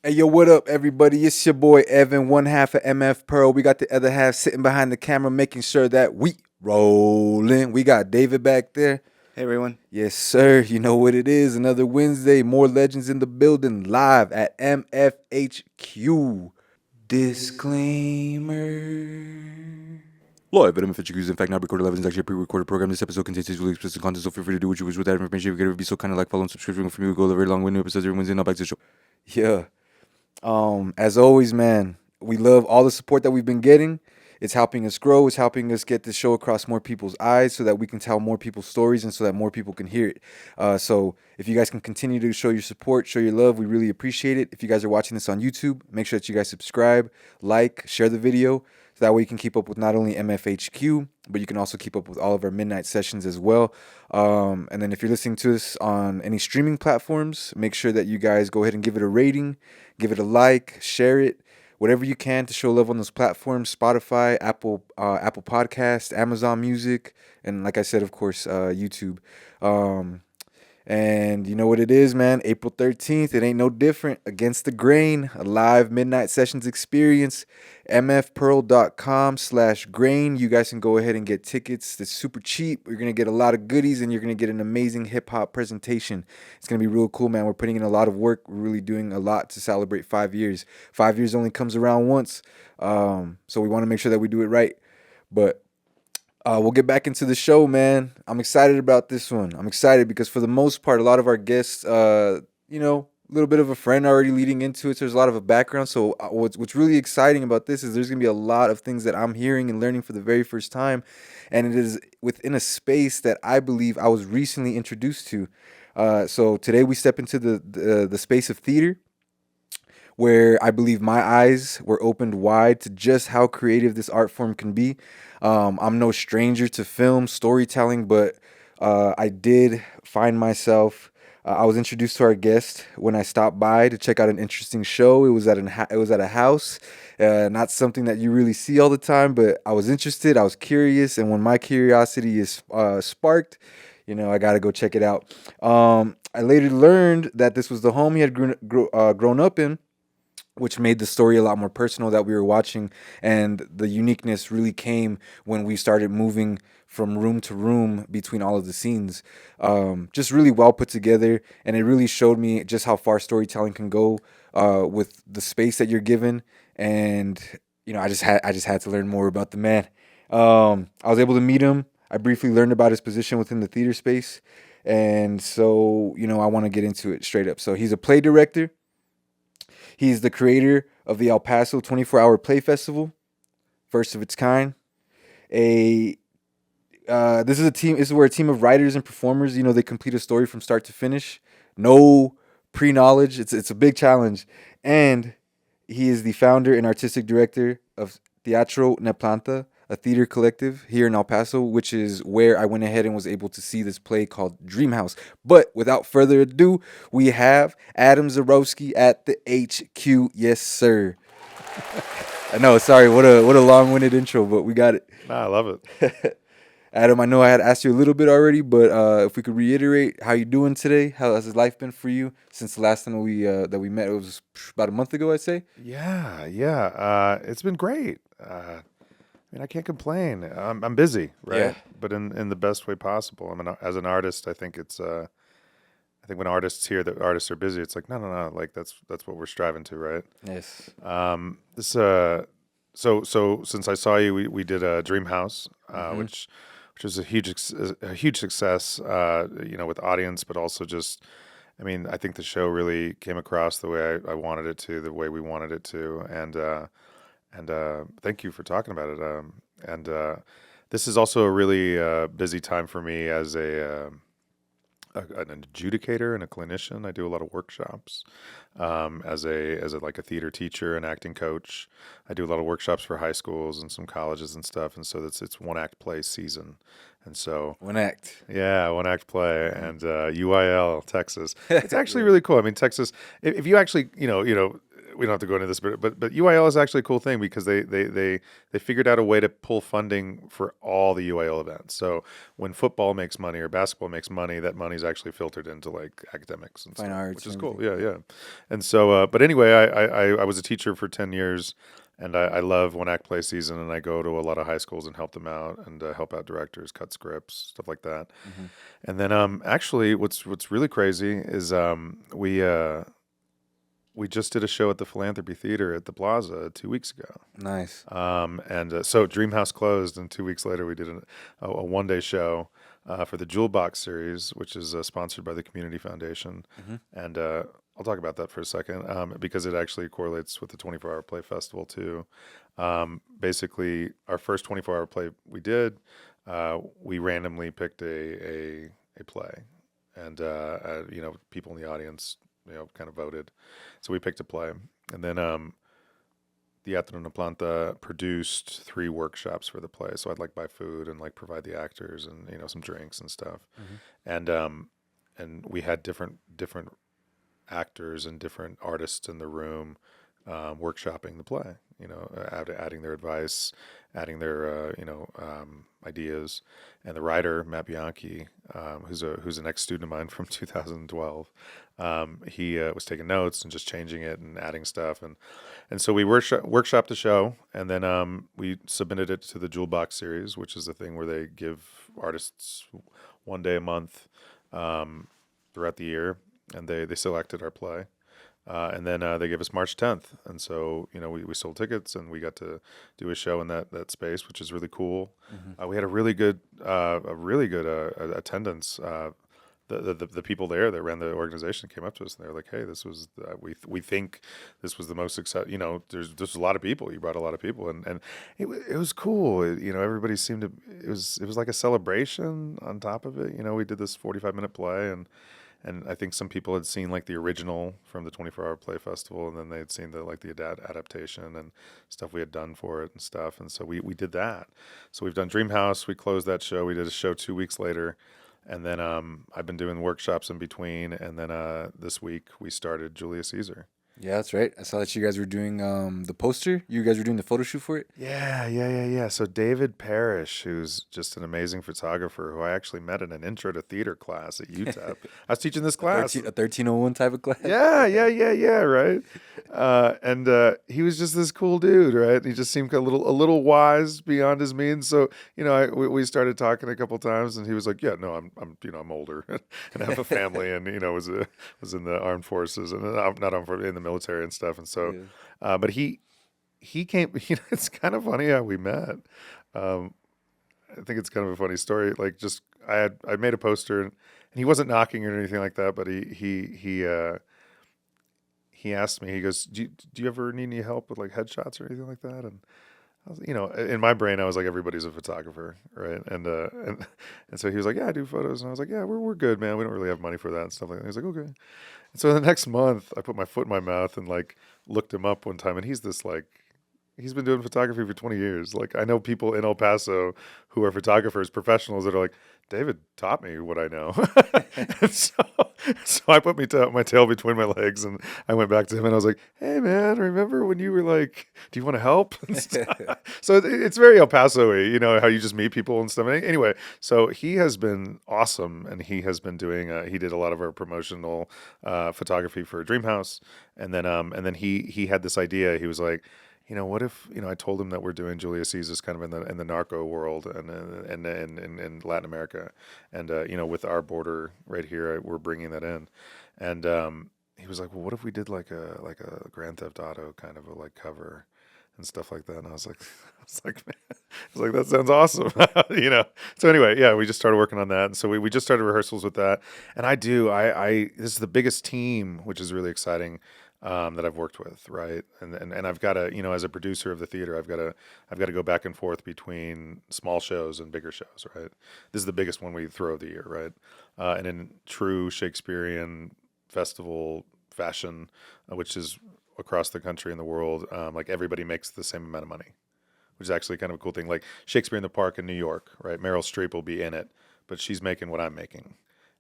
Hey, yo, what up, everybody? It's your boy Evan, one half of MF Pearl. We got the other half sitting behind the camera making sure that we rolling. We got David back there. Hey everyone. Yes, sir. You know what it is. Another Wednesday. More legends in the building. Live at MFHQ. Disclaimer. Live at MFHQ is in fact not recorded live. It's actually a pre-recorded program. This episode contains sexually explicit content, so feel free to do what you wish with that information. If you could be so kind of like, follow, and subscribe from me. We go over very long window episodes every Wednesday. Now back to the show. Yeah. As always, man, we love all the support that we've been getting. It's helping us grow. It's helping us get this show across more people's eyes so that we can tell more people's stories and so that more people can hear it. So if you guys can continue to show your support, show your love, we really appreciate it. If you guys are watching this on YouTube, make sure that you guys subscribe, like, share the video. So that way you can keep up with not only MFHQ, but you can also keep up with all of our midnight sessions as well. And then if you're listening to us on any streaming platforms, make sure that you guys go ahead and give it a rating, give it a like, share it, whatever you can to show love on those platforms: Spotify, Apple Podcast, Amazon Music, and like I said, of course, YouTube. And you know what it is, man. April 13th, it ain't no different. Against the Grain, a live midnight sessions experience. mfpearl.com/grain. You guys can go ahead and get tickets. It's super cheap. You're going to get a lot of goodies, and you're going to get an amazing hip-hop presentation. It's going to be real cool, man. We're putting in a lot of work. We're really doing a lot to celebrate 5 years. 5 years only comes around once, so we want to make sure that we do it right. But we'll get back into the show, man. I'm excited about this one. I'm excited because for the most part, a lot of our guests, a little bit of a friend already leading into it. So there's a lot of a background. So what's really exciting about this is there's going to be a lot of things that I'm hearing and learning for the very first time. And it is within a space that I believe I was recently introduced to. So today we step into the space of theater, where I believe my eyes were opened wide to just how creative this art form can be. I'm no stranger to film storytelling, but I did find myself. I was introduced to our guest when I stopped by to check out an interesting show. It was at a house, not something that you really see all the time, but I was interested. I was curious, and when my curiosity is sparked, I got to go check it out. I later learned that this was the home he had grown up in, which made the story a lot more personal that we were watching. And the uniqueness really came when we started moving from room to room between all of the scenes. Just really well put together. And it really showed me just how far storytelling can go with the space that you're given. And, I just had to learn more about the man. I was able to meet him. I briefly learned about his position within the theater space. And so, I want to get into it straight up. So he's a play director. He's the creator of the El Paso 24-hour play festival, first of its kind. This is a team. This is where a team of writers and performers, they complete a story from start to finish. No pre-knowledge. It's a big challenge. And he is the founder and artistic director of Teatro Neplanta, a theater collective here in El Paso, which is where I went ahead and was able to see this play called Dream House. But without further ado, we have Adam Zarowski at the HQ. Yes, sir. I know, sorry, what a long-winded intro, but we got it. Nah, I love it. Adam, I know I had asked you a little bit already, but if we could reiterate how you doing today, how has life been for you since the last time that we met? It was about a month ago, I'd say. Yeah. It's been great. I can't complain. I'm busy, right? Yeah. But in the best way possible. As an artist, I think it's. I think when artists hear that artists are busy, it's like no. Like that's what we're striving to, right? Yes. So since I saw you, we did a Dream House, which was a huge success. With audience, but also just. I think the show really came across the way I wanted it to, the way we wanted it to, and thank you for talking about it. This is also a really busy time for me as an adjudicator and a clinician. I do a lot of workshops as a theater teacher and acting coach. I do a lot of workshops for high schools and some colleges and stuff. And so it's one act play season. And so one act play and UIL Texas. It's actually really cool. Texas. If you actually we don't have to go into this, but UIL is actually a cool thing because they figured out a way to pull funding for all the UIL events. So when football makes money or basketball makes money, that money is actually filtered into like academics and Fine stuff, arts which is and cool. everything. Yeah. And so, but anyway, I was a teacher for 10 years. And I love one act play season, and I go to a lot of high schools and help them out and help out directors, cut scripts, stuff like that. Hmm. And then actually, what's really crazy is we just did a show at the Philanthropy Theater at the Plaza 2 weeks ago. Nice. And so Dreamhouse closed, and 2 weeks later we did a one-day show for the Jewel Box series, which is sponsored by the Community Foundation. Hmm. And I'll talk about that for a second because it actually correlates with the 24-hour play festival too. Basically, our first 24-hour play we did, we randomly picked a play, and people in the audience kind of voted. So we picked a play, and then Teatro Neplanta produced 3 workshops for the play. So I'd like buy food and like provide the actors and some drinks and stuff, and we had different actors and different artists in the room workshopping the play. Adding their advice, adding their ideas, and the writer Matt Bianchi, who's an ex-student of mine from 2012. He was taking notes and just changing it and adding stuff, and so we workshopped the show, and then we submitted it to the Jewel Box series, which is the thing where they give artists one day a month throughout the year, and they selected our play. And then they gave us March 10th. And so, we sold tickets and we got to do a show in that space, which is really cool. We had a really good attendance. The people there that ran the organization came up to us and they were like, "Hey, this was we think this was the most success. There's a lot of people. You brought a lot of people, and it was cool. Everybody seemed to. It was like a celebration on top of it. We did this 45-minute play and I think some people had seen like the original from the 24-hour play festival, and then they'd seen the adaptation and stuff we had done for it and stuff. And so we did that. So we've done Dreamhouse. We closed that show. We did a show 2 weeks later. And then I've been doing workshops in between. And then this week we started Julius Caesar. Yeah, that's right. I saw that you guys were doing the poster. You guys were doing the photo shoot for it. Yeah. So David Parrish, who's just an amazing photographer, who I actually met in an intro to theater class at UTEP. I was teaching this class. A 1301 type of class. Yeah, right. And he was just this cool dude, right? He just seemed a little wise beyond his means. So we started talking a couple times, and he was like, "Yeah, no, I'm older and I have a family, and was in the armed forces and not armed forces, in the military and stuff." And so, but he came. It's kind of funny how we met. I think it's kind of a funny story. Like, just I made a poster, and he wasn't knocking or anything like that. But he asked me. He goes, "Do you ever need any help with like headshots or anything like that?" And I was, in my brain, I was like, everybody's a photographer, right? And so he was like, "Yeah, I do photos," and I was like, "Yeah, we're good, man. We don't really have money for that and stuff like that." He was like, "Okay." And so the next month, I put my foot in my mouth and like looked him up one time, and he's been doing photography for 20 years. Like, I know people in El Paso who are photographers, professionals, that are like, "David taught me what I know." And so I put my tail between my legs, and I went back to him and I was like, "Hey man, remember when you were like, do you want to help?" And stuff. So it's very El Paso-y, how you just meet people and stuff. Anyway, so he has been awesome, and he has been doing, he did a lot of our promotional photography for Dreamhouse. And then he had this idea. He was like, what if, I told him that we're doing Julius Caesar's kind of in the narco world and in Latin America, and with our border right here, we're bringing that in, and he was like, "Well, what if we did like a Grand Theft Auto kind of a like cover and stuff like that?" And I was like, man, that sounds awesome, So anyway, yeah, we just started working on that, and so we just started rehearsals with that, and I this is the biggest team, which is really exciting. That I've worked with, right, and I've got to, as a producer of the theater, I've got to go back and forth between small shows and bigger shows, right. This is the biggest one we throw of the year, right, and in true Shakespearean festival fashion, which is across the country and the world, like everybody makes the same amount of money, which is actually kind of a cool thing. Like Shakespeare in the Park in New York, right, Meryl Streep will be in it, but she's making what I'm making.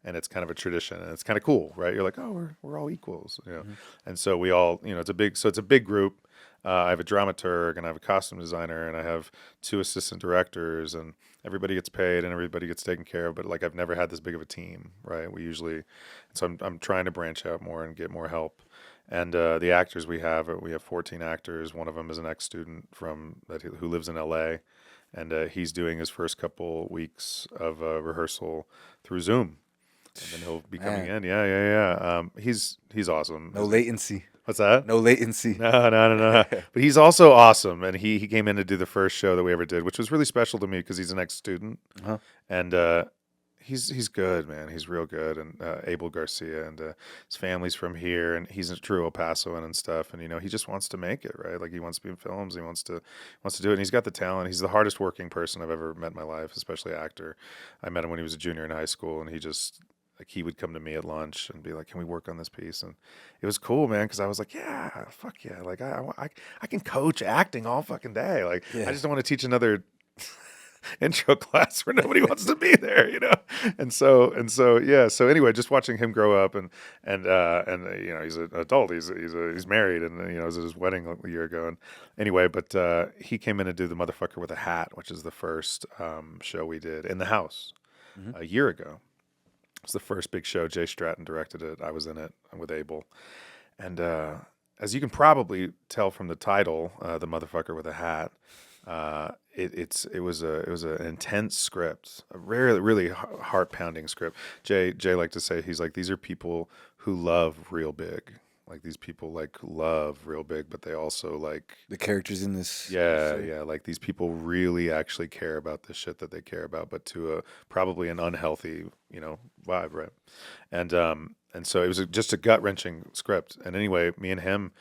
and it's kind of a tradition, and it's kind of cool, right? You're like, oh, we're all equals, you know. And so we all, you know, it's a big group. I have a dramaturg, and I have a costume designer, and I have 2 assistant directors, and everybody gets paid and everybody gets taken care of. But like I've never had this big of a team, right? So I'm trying to branch out more and get more help. And the actors we have 14 actors. One of them is an ex-student who lives in LA, and he's doing his first couple weeks of rehearsal through Zoom, and then he'll be coming in. Yeah. He's awesome. No latency. What's that? No latency. No. But he's also awesome, and he came in to do the first show that we ever did, which was really special to me because he's an ex-student, and he's good, man. He's real good, and Abel Garcia, and his family's from here, and he's a true El Pasoan and stuff, and you know he just wants to make it, right? Like he wants to be in films, he wants to do it, and he's got the talent. He's the hardest working person I've ever met in my life, especially actor. I met him when he was a junior in high school, and he would come to me at lunch and be like, "Can we work on this piece?" And it was cool, man, because I was like, "Yeah, fuck yeah!" Like I can coach acting all fucking day. Like I just don't want to teach another intro class where nobody wants to be there, you know. And so yeah. So anyway, just watching him grow up and you know he's an adult. He's married, and you know it was his wedding a year ago. And anyway, but he came in to do The Motherfucker with a Hat, which is the first show we did in the house a year ago. It was the first big show. Jay Stratton directed it. I was in it with Abel. And as you can probably tell from the title, The Motherfucker with a Hat, it was an intense script, a really heart pounding script. Jay liked to say, he's like, these are people who love real big. Like these people like love real big, but they also like The characters in this. yeah. Like these people really actually care about the shit that they care about, but to a probably an unhealthy, you know, vibe, right? And so it was just a gut wrenching script. And anyway, me and him,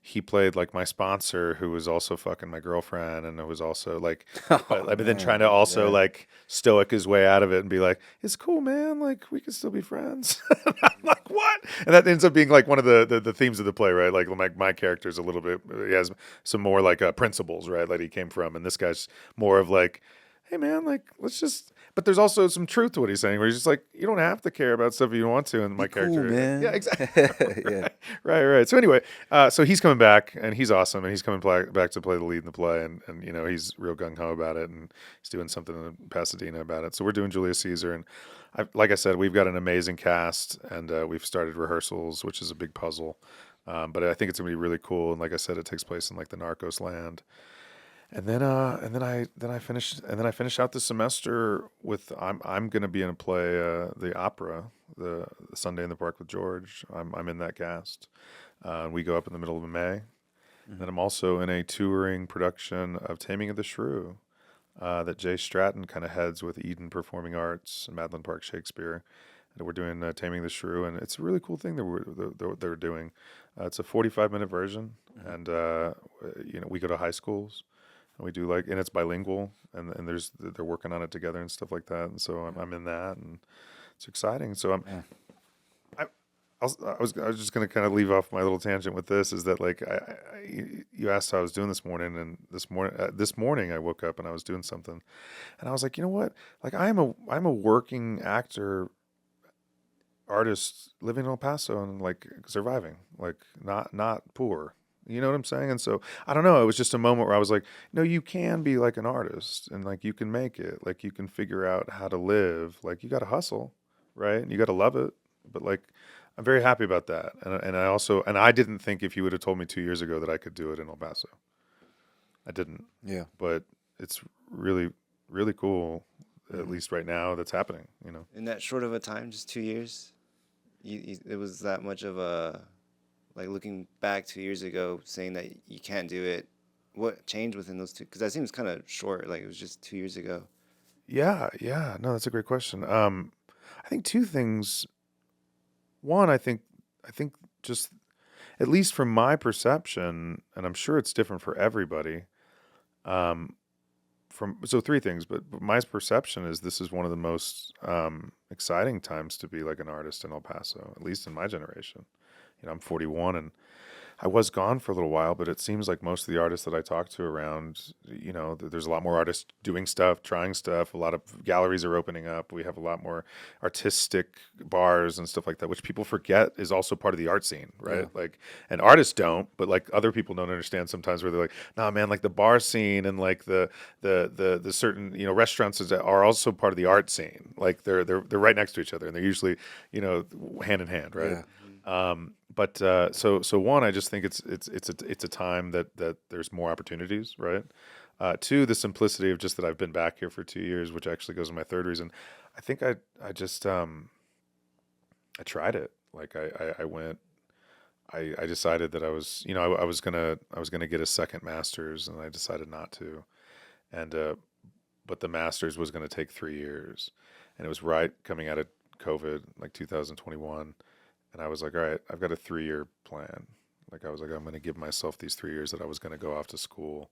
he played like my sponsor, who was also fucking my girlfriend, and it was also like, but then trying to also like stoic his way out of it and be like, "It's cool, man. Like we can still be friends." And I'm like, "What?" And that ends up being like one of the themes of the play, right? Like my character's a little bit, he has some more like principles, right? That he came from, and this guy's more of like, "Hey, man, like let's just." But there's also some truth to what he's saying, where he's just like, you don't have to care about stuff if you don't want to. And my character, cool, man. Yeah, exactly. Right. So anyway, so he's coming back, and he's awesome, and he's coming back to play the lead in the play, and you know he's real gung ho about it, and he's doing something in Pasadena about it. So we're doing Julius Caesar, and like I said, we've got an amazing cast, and we've started rehearsals, which is a big puzzle, but I think it's gonna be really cool. And like I said, it takes place in like the Narcos land. And then I finish out the semester with I'm gonna be in a play, the opera, the Sunday in the Park with George. I'm in that cast. And we go up in the middle of May. And then I'm also in a touring production of Taming of the Shrew, that Jay Stratton kind of heads with Eden Performing Arts and Madeline Park Shakespeare. And we're doing Taming the Shrew, and it's a really cool thing that they're doing. It's a 45-minute version, and you know we go to high schools. And we do and it's bilingual, and they're working on it together and stuff like that. And so I'm in that, and it's exciting. So I was just gonna kind of leave off my little tangent with this, is that like you asked how I was doing this morning, and this morning I woke up and I was doing something, and I was like, you know what? Like I'm a working actor, artist living in El Paso and like surviving, like not poor. You know what I'm saying? And so I don't know. It was just a moment where I was like, no, you can be like an artist, and like you can make it. Like you can figure out how to live. Like you got to hustle, right? And you got to love it. But like, I'm very happy about that. And I didn't think, if you would have told me 2 years ago, that I could do it in El Paso. I didn't. Yeah. But it's really, really cool. At least right now, that's happening. You know. In that short of a time, just 2 years, it was that much of a. Like looking back 2 years ago, saying that you can't do it, what changed within those two? Because that seems kind of short. Like it was just 2 years ago. Yeah. No, that's a great question. I think two things. One, I think just, at least from my perception, and I'm sure it's different for everybody. So three things, but my perception is this is one of the most exciting times to be like an artist in El Paso, at least in my generation. You know, I'm 41, and I was gone for a little while, but it seems like most of the artists that I talk to around, there's a lot more artists doing stuff, trying stuff. A lot of galleries are opening up. We have a lot more artistic bars and stuff like that, which people forget is also part of the art scene, right? Yeah. Like, and artists don't, but like other people don't understand sometimes where they're like, nah, man, like the bar scene and like the certain, restaurants are also part of the art scene. Like they're right next to each other and they're usually, hand in hand, right? Yeah. But so one, I just think it's a time that there's more opportunities, right? Two, the simplicity of just that I've been back here for 2 years, which actually goes to my third reason. I think I just I tried it. Like I went. I decided that I was I was gonna get a second master's, and I decided not to. And but the master's was gonna take 3 years, and it was right coming out of COVID, like 2021. And I was like, all right, I've got a 3 year plan. Like I was like, I'm going to give myself these 3 years that I was going to go off to school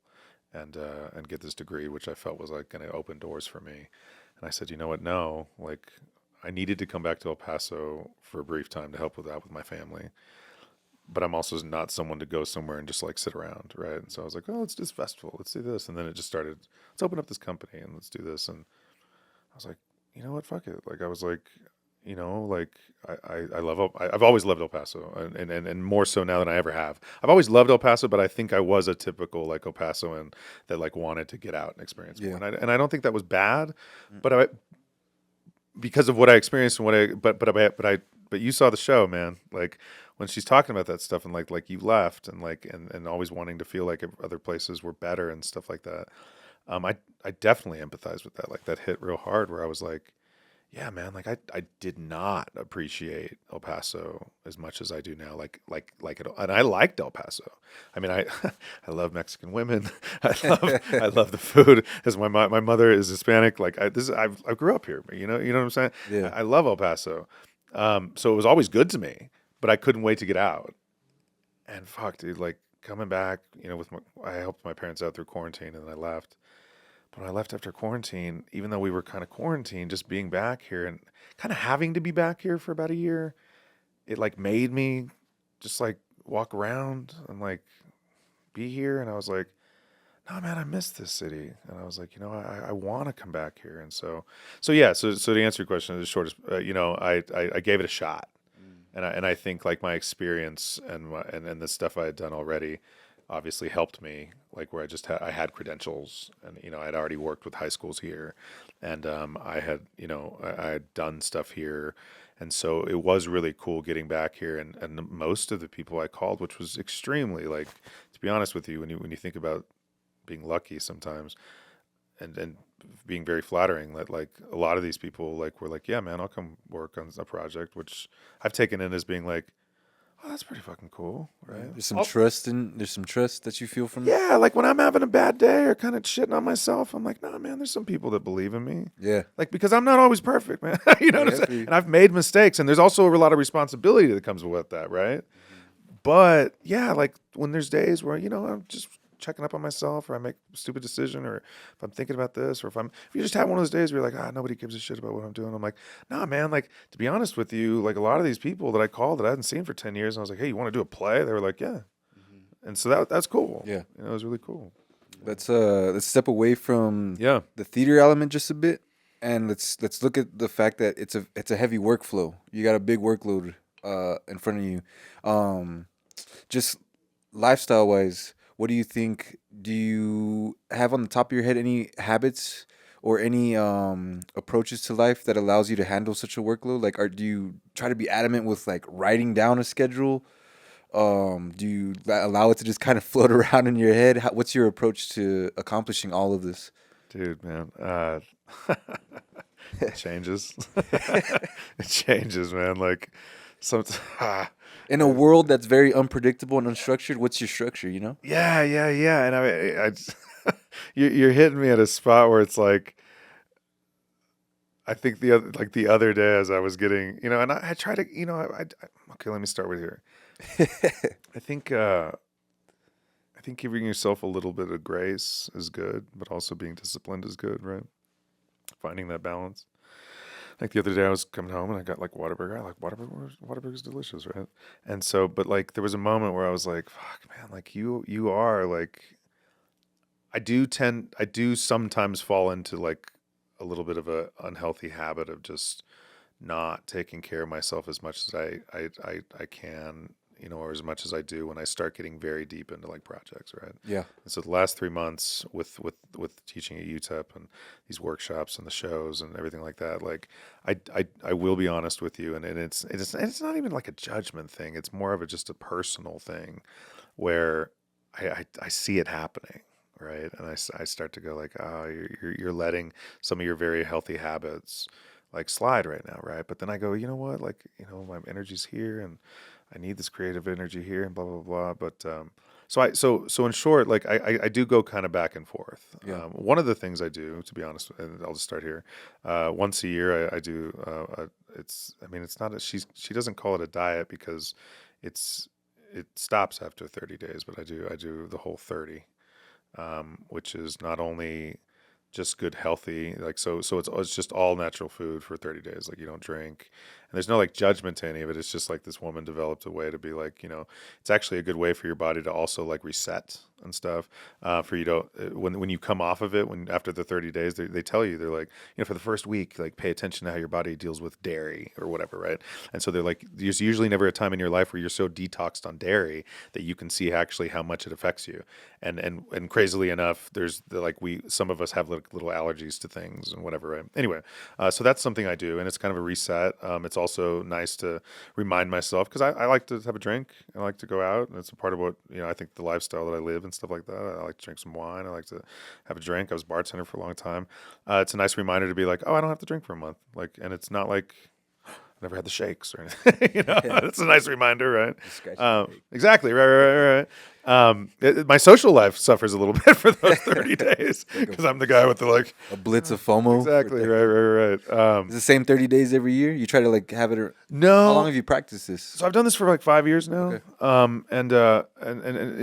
and get this degree, which I felt was like going to open doors for me. And I said, you know what? No, like I needed to come back to El Paso for a brief time to help with that with my family. But I'm also not someone to go somewhere and just like sit around, right? And so I was like, oh, let's do this festival, let's do this, and then it just started. Let's open up this company and let's do this. And I was like, you know what? Fuck it. Like I was like, like I love I've always loved El Paso, and more so now than I ever have. I've always loved El Paso, but I think I was a typical like El Pasoan that like wanted to get out and experience more. Yeah. And I don't think that was bad, but because of what I experienced and but you saw the show, man. Like when she's talking about that stuff and like you left and like and always wanting to feel like other places were better and stuff like that. I definitely empathize with that. Like that hit real hard where I was like, yeah, man, like I did not appreciate El Paso as much as I do now. Like it, and I liked El Paso. I mean, I I love Mexican women. I love the food. As my mother is Hispanic. Like I grew up here. You know what I'm saying. Yeah. I love El Paso. So it was always good to me, but I couldn't wait to get out. And fuck, dude, like coming back, I helped my parents out through quarantine, and then I left. But when I left after quarantine, even though we were kind of quarantined, just being back here and kind of having to be back here for about a year, it like made me just like walk around and like be here. And I was like, no, man, I miss this city. And I was like, I want to come back here. And so yeah. So to answer your question, the shortest, I gave it a shot. And I think like my experience and the stuff I had done already obviously helped me, like where I had credentials and I'd already worked with high schools here, and I had done stuff here, and so it was really cool getting back here, and most of the people I called, which was extremely, like, to be honest with you, when you think about being lucky sometimes and being very flattering, that like a lot of these people like were like, yeah, man, I'll come work on a project, which I've taken in as being like, oh, that's pretty fucking cool, right? There's some trust that you feel from it. Yeah, like when I'm having a bad day or kind of shitting on myself, I'm like, nah, man, there's some people that believe in me. Yeah. Like, because I'm not always perfect, man. You know what I'm Yeah, saying? And I've made mistakes, and there's also a lot of responsibility that comes with that, right? But yeah, like when there's days where, I'm just checking up on myself, or I make a stupid decision, or if I'm thinking about this, or if you just have one of those days where you're like, nobody gives a shit about what I'm doing. I'm like, nah, man, like, to be honest with you, like a lot of these people that I called that I hadn't seen for 10 years, and I was like, hey, you want to do a play? They were like, yeah. And so that's cool. Yeah. It was really cool. Let's step away from Yeah. the theater element just a bit, and let's look at the fact that it's a heavy workflow. You got a big workload in front of you. Just lifestyle wise, what do you think? Do you have on the top of your head any habits or any approaches to life that allows you to handle such a workload? Like, do you try to be adamant with like writing down a schedule? Do you allow it to just kind of float around in your head? What's your approach to accomplishing all of this? Dude, man, it changes. It changes, man. Like, sometimes. In a world that's very unpredictable and unstructured, what's your structure, Yeah. And I you're hitting me at a spot where it's like, I think the other day as I was getting, and I try to, okay, let me start with here. I think giving yourself a little bit of grace is good, but also being disciplined is good, right? Finding that balance. Like the other day, I was coming home and I got like Whataburger. I like Whataburger. Whataburger's delicious, right? And so, but like there was a moment where I was like, "Fuck, man! Like you are like." I do sometimes fall into like a little bit of a unhealthy habit of just not taking care of myself as much as I can, or as much as I do when I start getting very deep into like projects, right? Yeah. And so the last 3 months with teaching at UTEP and these workshops and the shows and everything like that, like I will be honest with you, and it's not even like a judgment thing. It's more of a just a personal thing where I see it happening. Right. And I start to go like, oh, you're letting some of your very healthy habits like slide right now, right? But then I go, you know what? Like, my energy's here, and I need this creative energy here, and blah blah blah. But so in short, like I do go kind of back and forth. Yeah. One of the things I do, to be honest, and I'll just start here. Once a year, I do. It's not she doesn't call it a diet because it stops after 30 days, but I do the whole 30, which is not only just good healthy, like so it's just all natural food for 30 days, like you don't drink, and there's no like judgment to any of it. It's just like this woman developed a way to be like, it's actually a good way for your body to also like reset and stuff, for you to when you come off of it, when after the 30 days, they tell you, they're like, for the first week, like pay attention to how your body deals with dairy or whatever, right? And so they're like, there's usually never a time in your life where you're so detoxed on dairy that you can see actually how much it affects you. And crazily enough, some of us have like little allergies to things and whatever, right? Anyway, so that's something I do, and it's kind of a reset. It's also nice to remind myself, because I like to have a drink. I like to go out, and it's a part of what, I think the lifestyle that I live and stuff like that. I like to drink some wine. I like to have a drink. I was a bartender for a long time. It's a nice reminder to be like, oh, I don't have to drink for a month. Like, and it's not like never had the shakes or anything. Yeah. It's a nice reminder, right? Scratch your head. Exactly. Right. My social life suffers a little bit for those 30 days because I'm the guy with the like A blitz of FOMO. exactly. Right. It's the same 30 days every year? You try to like have it. How No. long have you practiced this? So I've done this for like 5 years now. Okay. And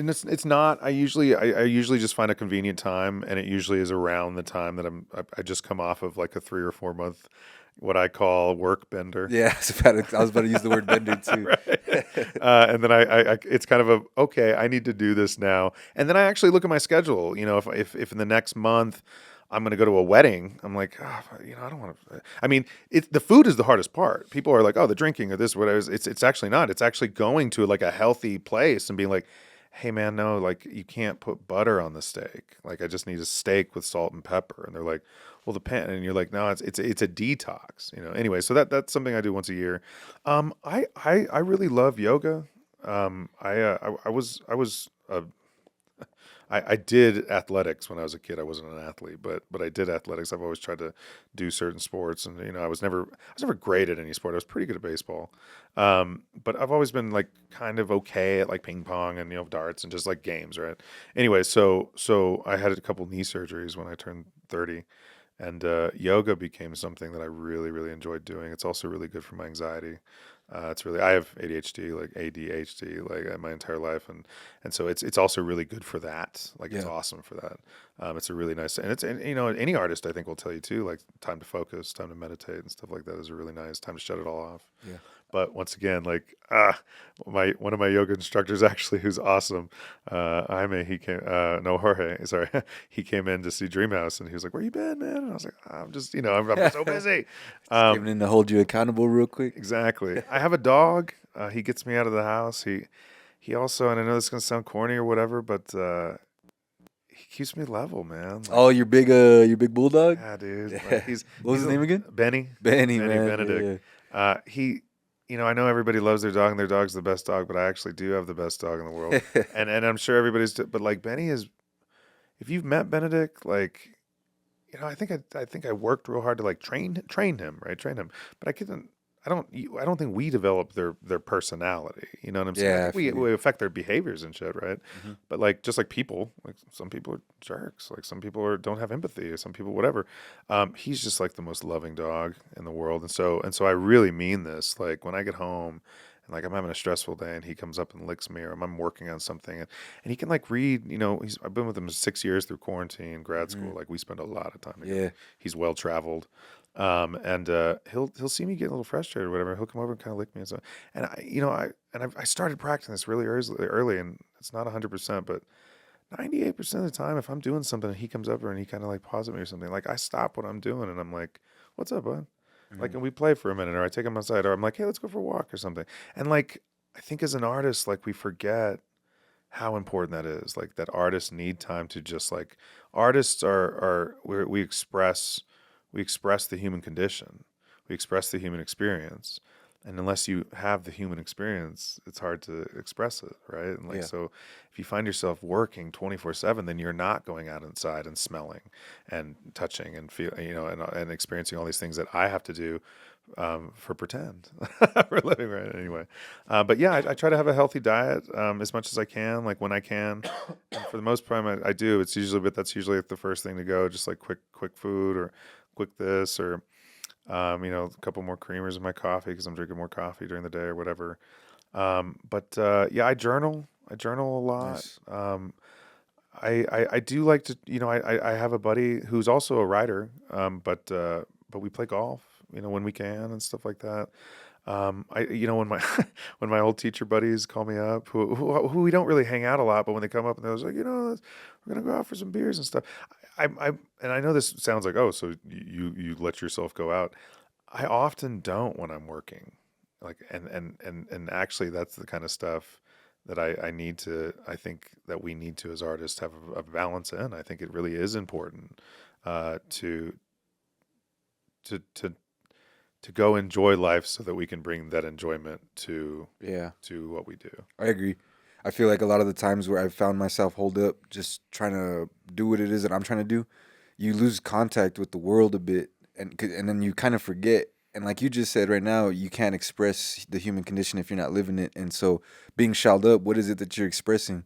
it's not. I usually just find a convenient time, and it usually is around the time that I just come off of like a 3 or 4 month, what I call work bender. Yeah, I was about to use the word bender too. Right. And then I it's kind of okay, I need to do this now. And then I actually look at my schedule. If in the next month I'm going to go to a wedding, I'm like, I don't want to. I mean, the food is the hardest part. People are like, oh, the drinking or this, whatever. It's actually not. It's actually going to like a healthy place and being like, hey man, no, like you can't put butter on the steak. Like I just need a steak with salt and pepper. And they're like, well, and you're like, no, it's a detox. Anyway, so that's something I do once a year. I really love yoga. I did athletics when I was a kid. I wasn't an athlete, but I did athletics. I've always tried to do certain sports, and I was never great at any sport. I was pretty good at baseball, but I've always been like kind of okay at like ping pong and darts and just like games, right? Anyway, so I had a couple knee surgeries when I turned 30, and yoga became something that I really really enjoyed doing. It's also really good for my anxiety. I have ADHD, like ADHD, like my entire life, and so it's also really good for that. Like it's Yeah. awesome for that. It's a really nice, and any artist I think will tell you too, like time to focus, time to meditate, and stuff like that is a really nice time to shut it all off. Yeah. But once again, like one of my yoga instructors actually, who's awesome, Jaime, he came, no Jorge, sorry, he came in to see Dreamhouse, and he was like, "Where you been, man?" And I was like, "I'm just, I'm so busy." Came in to hold you accountable real quick. Exactly. I have a dog. He gets me out of the house. He also, and I know this is gonna sound corny or whatever, but he keeps me level, man. Like, Oh, your big bulldog? yeah, dude. Yeah. Like, What was his name again? Benny. Benny, man. Benedict. Yeah. I know everybody loves their dog and their dog's the best dog, but I actually do have the best dog in the world. and I'm sure but like Benny is, if you've met Benedict, like, I think I worked real hard to like train him, right? Train him. But I don't think we develop their personality. You know what I'm saying? Yeah, I I think feel we affect their behaviors and shit, right? Mhm. But like just like people, like some people are jerks, like some people don't have empathy, or some people whatever. He's just like the most loving dog in the world, and so I really mean this. Like when I get home and like I'm having a stressful day, and he comes up and licks me, or I'm working on something, and he can like read. I've been with him 6 years through quarantine, grad school. Like we spend a lot of time together. Yeah. He's well traveled. And he'll see me get a little frustrated or whatever. He'll come over and kind of lick me and stuff. And I started practicing this really early, and it's not 100%, but 98% of the time, if I'm doing something and he comes over and he kind of like paws at me or something, like I stop what I'm doing and I'm like, "What's up, bud?" Like, and we play for a minute, or I take him outside, or I'm like, "Hey, let's go for a walk" or something. And like, I think as an artist, like we forget how important that is. Like that artists need time to just like artists we express the human condition. We express the human experience. And unless you have the human experience, it's hard to express it, right? And like Yeah. so if you find yourself working 24/7, then you're not going out inside and smelling and touching and feel, and experiencing all these things that I have to do for pretend for a living, right? Anyway, but yeah, I try to have a healthy diet as much as I can, like when I can. And for the most part, I do. But that's usually like the first thing to go, just like quick food or quick this or a couple more creamers in my coffee because I'm drinking more coffee during the day or whatever. But yeah, I journal. I journal a lot. Nice. I do like to, I have a buddy who's also a writer, but we play golf, when we can and stuff like that. When my when my old teacher buddies call me up, who we don't really hang out a lot, but when they come up and they're like, we're gonna go out for some beers and stuff. And I know this sounds like, oh, so you let yourself go out. I often don't when I'm working, like, and actually that's the kind of stuff that I think that we need to as artists have a balance in. I think it really is important to to to to go enjoy life so that we can bring that enjoyment Yeah. to what we do. I agree. I feel like a lot of the times where I've found myself holed up just trying to do what it is that I'm trying to do, you lose contact with the world a bit, and then you kind of forget. And like you just said right now, you can't express the human condition if you're not living it. And so, being shelled up, what is it that you're expressing?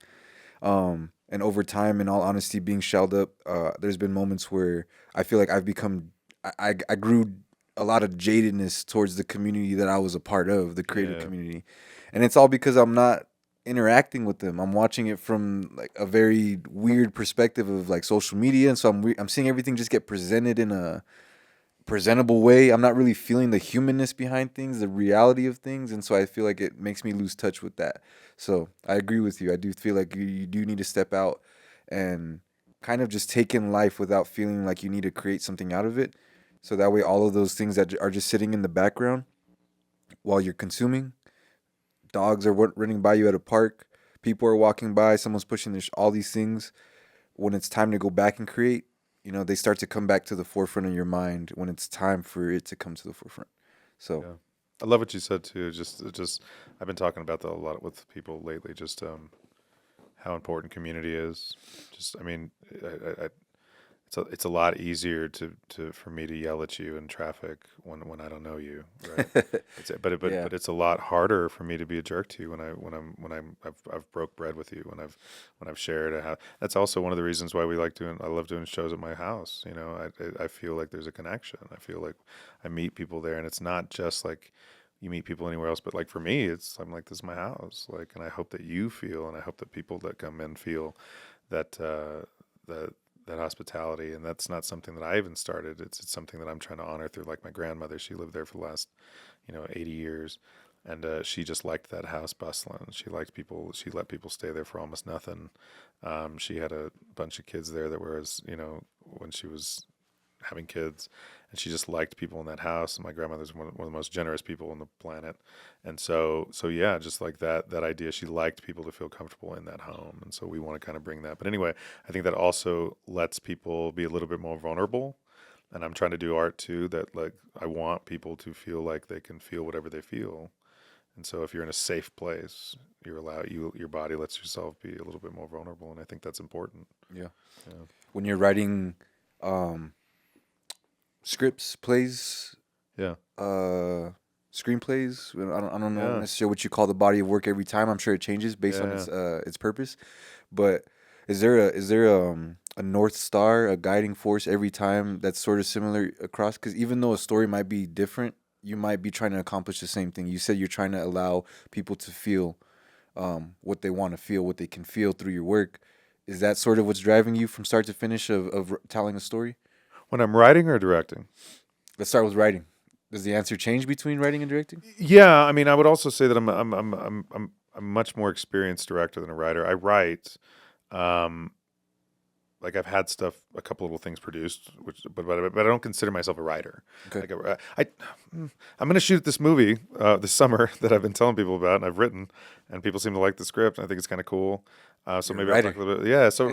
And over time, in all honesty, being shelled up, there's been moments where I feel like I grew a lot of jadedness towards the community that I was a part of, the creative Yeah. community, and it's all because I'm not interacting with them. I'm watching it from like a very weird perspective of like social media, and so I'm seeing everything just get presented in a presentable way. I'm not really feeling the humanness behind things, the reality of things, and so I feel like it makes me lose touch with that. So I agree with you. I do feel like you do need to step out and kind of just take in life without feeling like you need to create something out of it. So that way, all of those things that are just sitting in the background while you're consuming, dogs are running by you at a park, people are walking by, someone's pushing all these things. When it's time to go back and create, they start to come back to the forefront of your mind when it's time for it to come to the forefront. So, Yeah. I love what you said too. Just I've been talking about that a lot with people lately. Just how important community is. Just I mean, it's a lot easier for me to yell at you in traffic when I don't know you, right? yeah, But it's a lot harder for me to be a jerk to you I've broke bread with you when I've shared that's also one of the reasons why I love doing shows at my house. I feel like there's a connection. I feel like I meet people there, and it's not just like you meet people anywhere else, but like for me, I'm like, this is my house. Like, and I hope that you feel, and I hope that people that come in feel that that that hospitality. And that's not something that I even started. It's something that I'm trying to honor through like my grandmother. She lived there for the last 80 years, and she just liked that house bustling. She liked people. She let people stay there for almost nothing. She had a bunch of kids there that were when she was having kids, and she just liked people in that house. And my grandmother's one of the most generous people on the planet, and so yeah, just like that idea, she liked people to feel comfortable in that home, and so we want to kind of bring that. But anyway, I think that also lets people be a little bit more vulnerable. And I'm trying to do art too that like I want people to feel like they can feel whatever they feel. And so if you're in a safe place, your body lets yourself be a little bit more vulnerable, and I think that's important. yeah. Yeah. When you're writing um, scripts, plays, Yeah. screenplays, I don't know Yeah. necessarily what you call the body of work every time. I'm sure it changes based on Yeah. its purpose, but is there a north star, a guiding force every time that's sort of similar across? Because even though a story might be different, you might be trying to accomplish the same thing. You said you're trying to allow people to feel what they want to feel, what they can feel through your work. Is that sort of what's driving you from start to finish of telling a story? When I'm writing or directing? Let's start with writing. Does the answer change between writing and directing? Yeah, I mean, I would also say that I'm a much more experienced director than a writer. I write, um, like I've had stuff, a couple little things produced, but I don't consider myself a writer. Okay. Like I'm going to shoot this movie this summer that I've been telling people about, and I've written, and people seem to like the script. And I think it's kind of cool. So You're a maybe I'll talk writer. a little bit. Yeah. So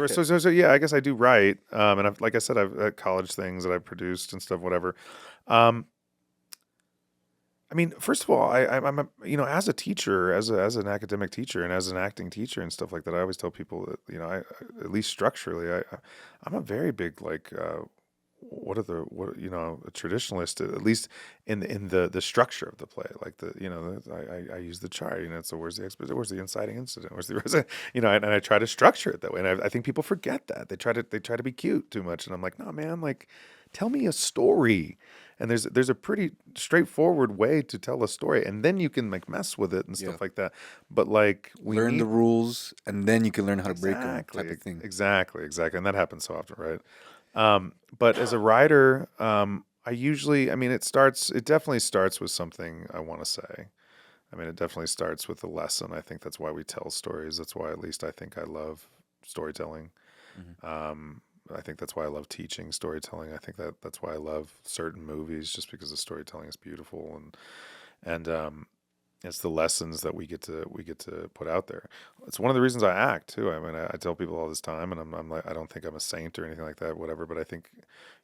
yeah, I guess I do write. And like I said, I've had college things that I've produced and stuff, whatever. Um, I mean, first of all, I'm a, as a teacher, as an academic teacher, and as an acting teacher and stuff like that, I always tell people that at least structurally, I'm a very big like a traditionalist, at least in the structure of the play, like I use the chart, so where's the where's the inciting incident, where's the and I try to structure it that way, and I think people forget that they try to be cute too much, and I'm like, no man, like tell me a story. And there's a pretty straightforward way to tell a story, and then you can like mess with it and Yeah. stuff like that. But like Learn the rules, and then you can learn how to break them, type of thing. Exactly, and that happens so often, right? But as a writer, I mean, it definitely starts with something I want to say. I mean, it definitely starts with a lesson. I think that's why we tell stories. That's why, at least, I think I love storytelling. I think that's why I love teaching storytelling. I think that's why I love certain movies, just because the storytelling is beautiful, and it's the lessons that we get to put out there. It's one of the reasons I act too. I mean, I tell people all this time, and I'm like, I don't think I'm a saint or anything like that, whatever. But I think,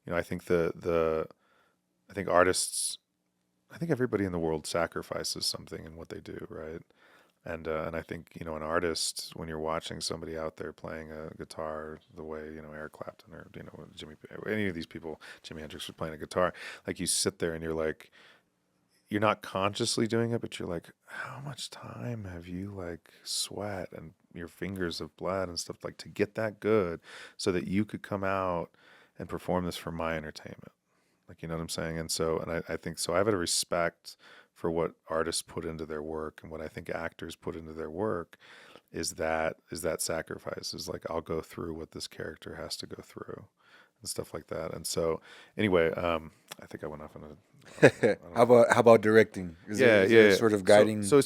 I think I think artists, I think everybody in the world sacrifices something in what they do, right? And I think an artist, when you're watching somebody out there playing a guitar the way Eric Clapton or any of these people, Jimi Hendrix was playing a guitar, like you sit there and you're like, you're not consciously doing it, but you're like, how much time have you like sweat and your fingers have bled and stuff, like to get that good so that you could come out and perform this for my entertainment, like, you know what I'm saying? And so, and I think so I have a respect for what artists put into their work, and what I think actors put into their work is that sacrifice, is like, I'll go through what this character has to go through and stuff like that. And so anyway, I think I went off on How about directing? Is there sort of guiding? So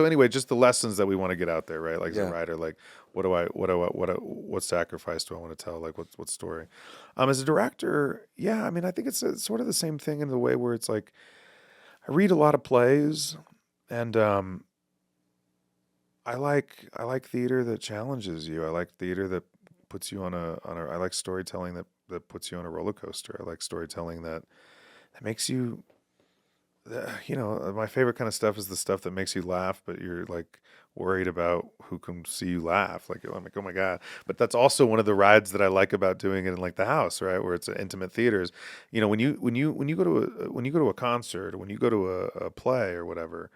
anyway, just the lessons that we want to get out there, right? Like as Yeah. a writer, like what sacrifice do I want to tell? Like what story? As a director, yeah, I mean, I think it's sort of the same thing in the way where it's like, I read a lot of plays, and I like theater that challenges you. I like theater that puts you on a I like storytelling that puts you on a roller coaster. I like storytelling that makes you my favorite kind of stuff is the stuff that makes you laugh, but you're like worried about who can see you laugh. Like, I'm like, oh my God. But that's also one of the rides that I like about doing it in like the house, right? Where it's intimate theaters. When you go to a concert, or when you go to a play or whatever,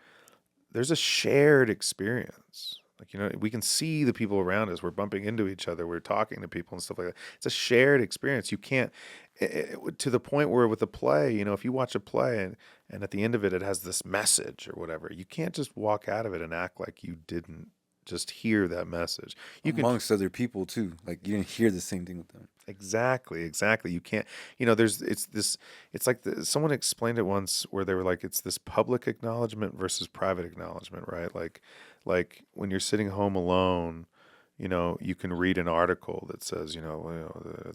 there's a shared experience. Like, we can see the people around us. We're bumping into each other. We're talking to people and stuff like that. It's a shared experience. You can't, to the point where with a play, if you watch a play and at the end of it, it has this message or whatever, you can't just walk out of it and act like you didn't just hear that message. You can, Amongst other people too, like you didn't hear the same thing with them. exactly. You can't, it's like someone explained it once where they were like, it's this public acknowledgement versus private acknowledgement, right? Like when you're sitting home alone, you can read an article that says,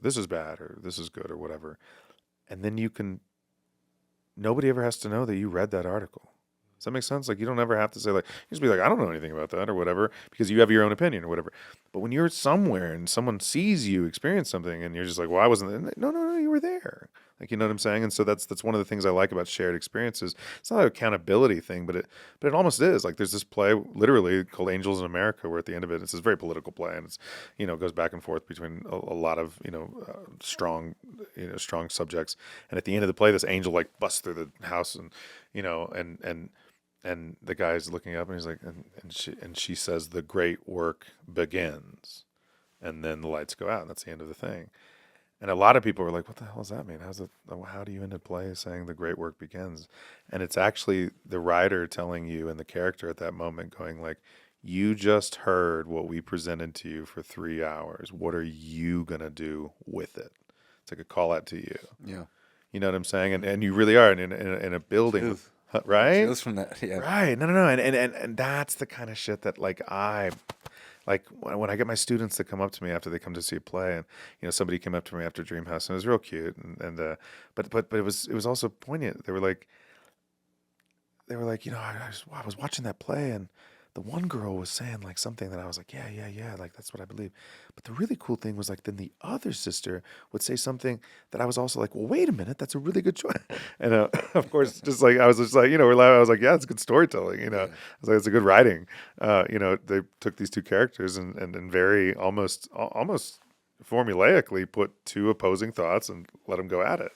this is bad or this is good or whatever. And then nobody ever has to know that you read that article. Does that make sense? Like, you don't ever have to say, like, you just be like, I don't know anything about that or whatever, because you have your own opinion or whatever. But when you're somewhere and someone sees you experience something and you're just like, well, I wasn't there. No, you were there. Like, you know what I'm saying? And so that's one of the things I like about shared experiences. It's not an accountability thing, but it almost is. Like, there's this play literally called Angels in America, where at the end of it, it's this very political play, and it's, it goes back and forth between a lot of, strong subjects. And at the end of the play, this angel like busts through the house and, and the guy's looking up and he's like, and she says, the great work begins. And then the lights go out and that's the end of the thing. And a lot of people were like, what the hell does that mean? How do you end a play saying the great work begins? And it's actually the writer telling you and the character at that moment going like, you just heard what we presented to you for 3 hours. What are you going to do with it? It's like a call out to you. Yeah. You know what I'm saying? And you really are in a building, Chills. right? Chills from that. Yeah. Right. No. And that's the kind of shit that like when I get my students to come up to me after they come to see a play, and somebody came up to me after Dreamhouse, and it was real cute, and but it was also poignant. They were like, I was watching that play, and the one girl was saying like something that I was like, yeah, like that's what I believe. But the really cool thing was like then the other sister would say something that I was also like, well, wait a minute, that's a really good choice. And of course, just like I was just like, we're laughing. I was like, yeah, it's good storytelling. I was like, it's a good writing. They took these two characters and very almost formulaically put two opposing thoughts and let them go at it.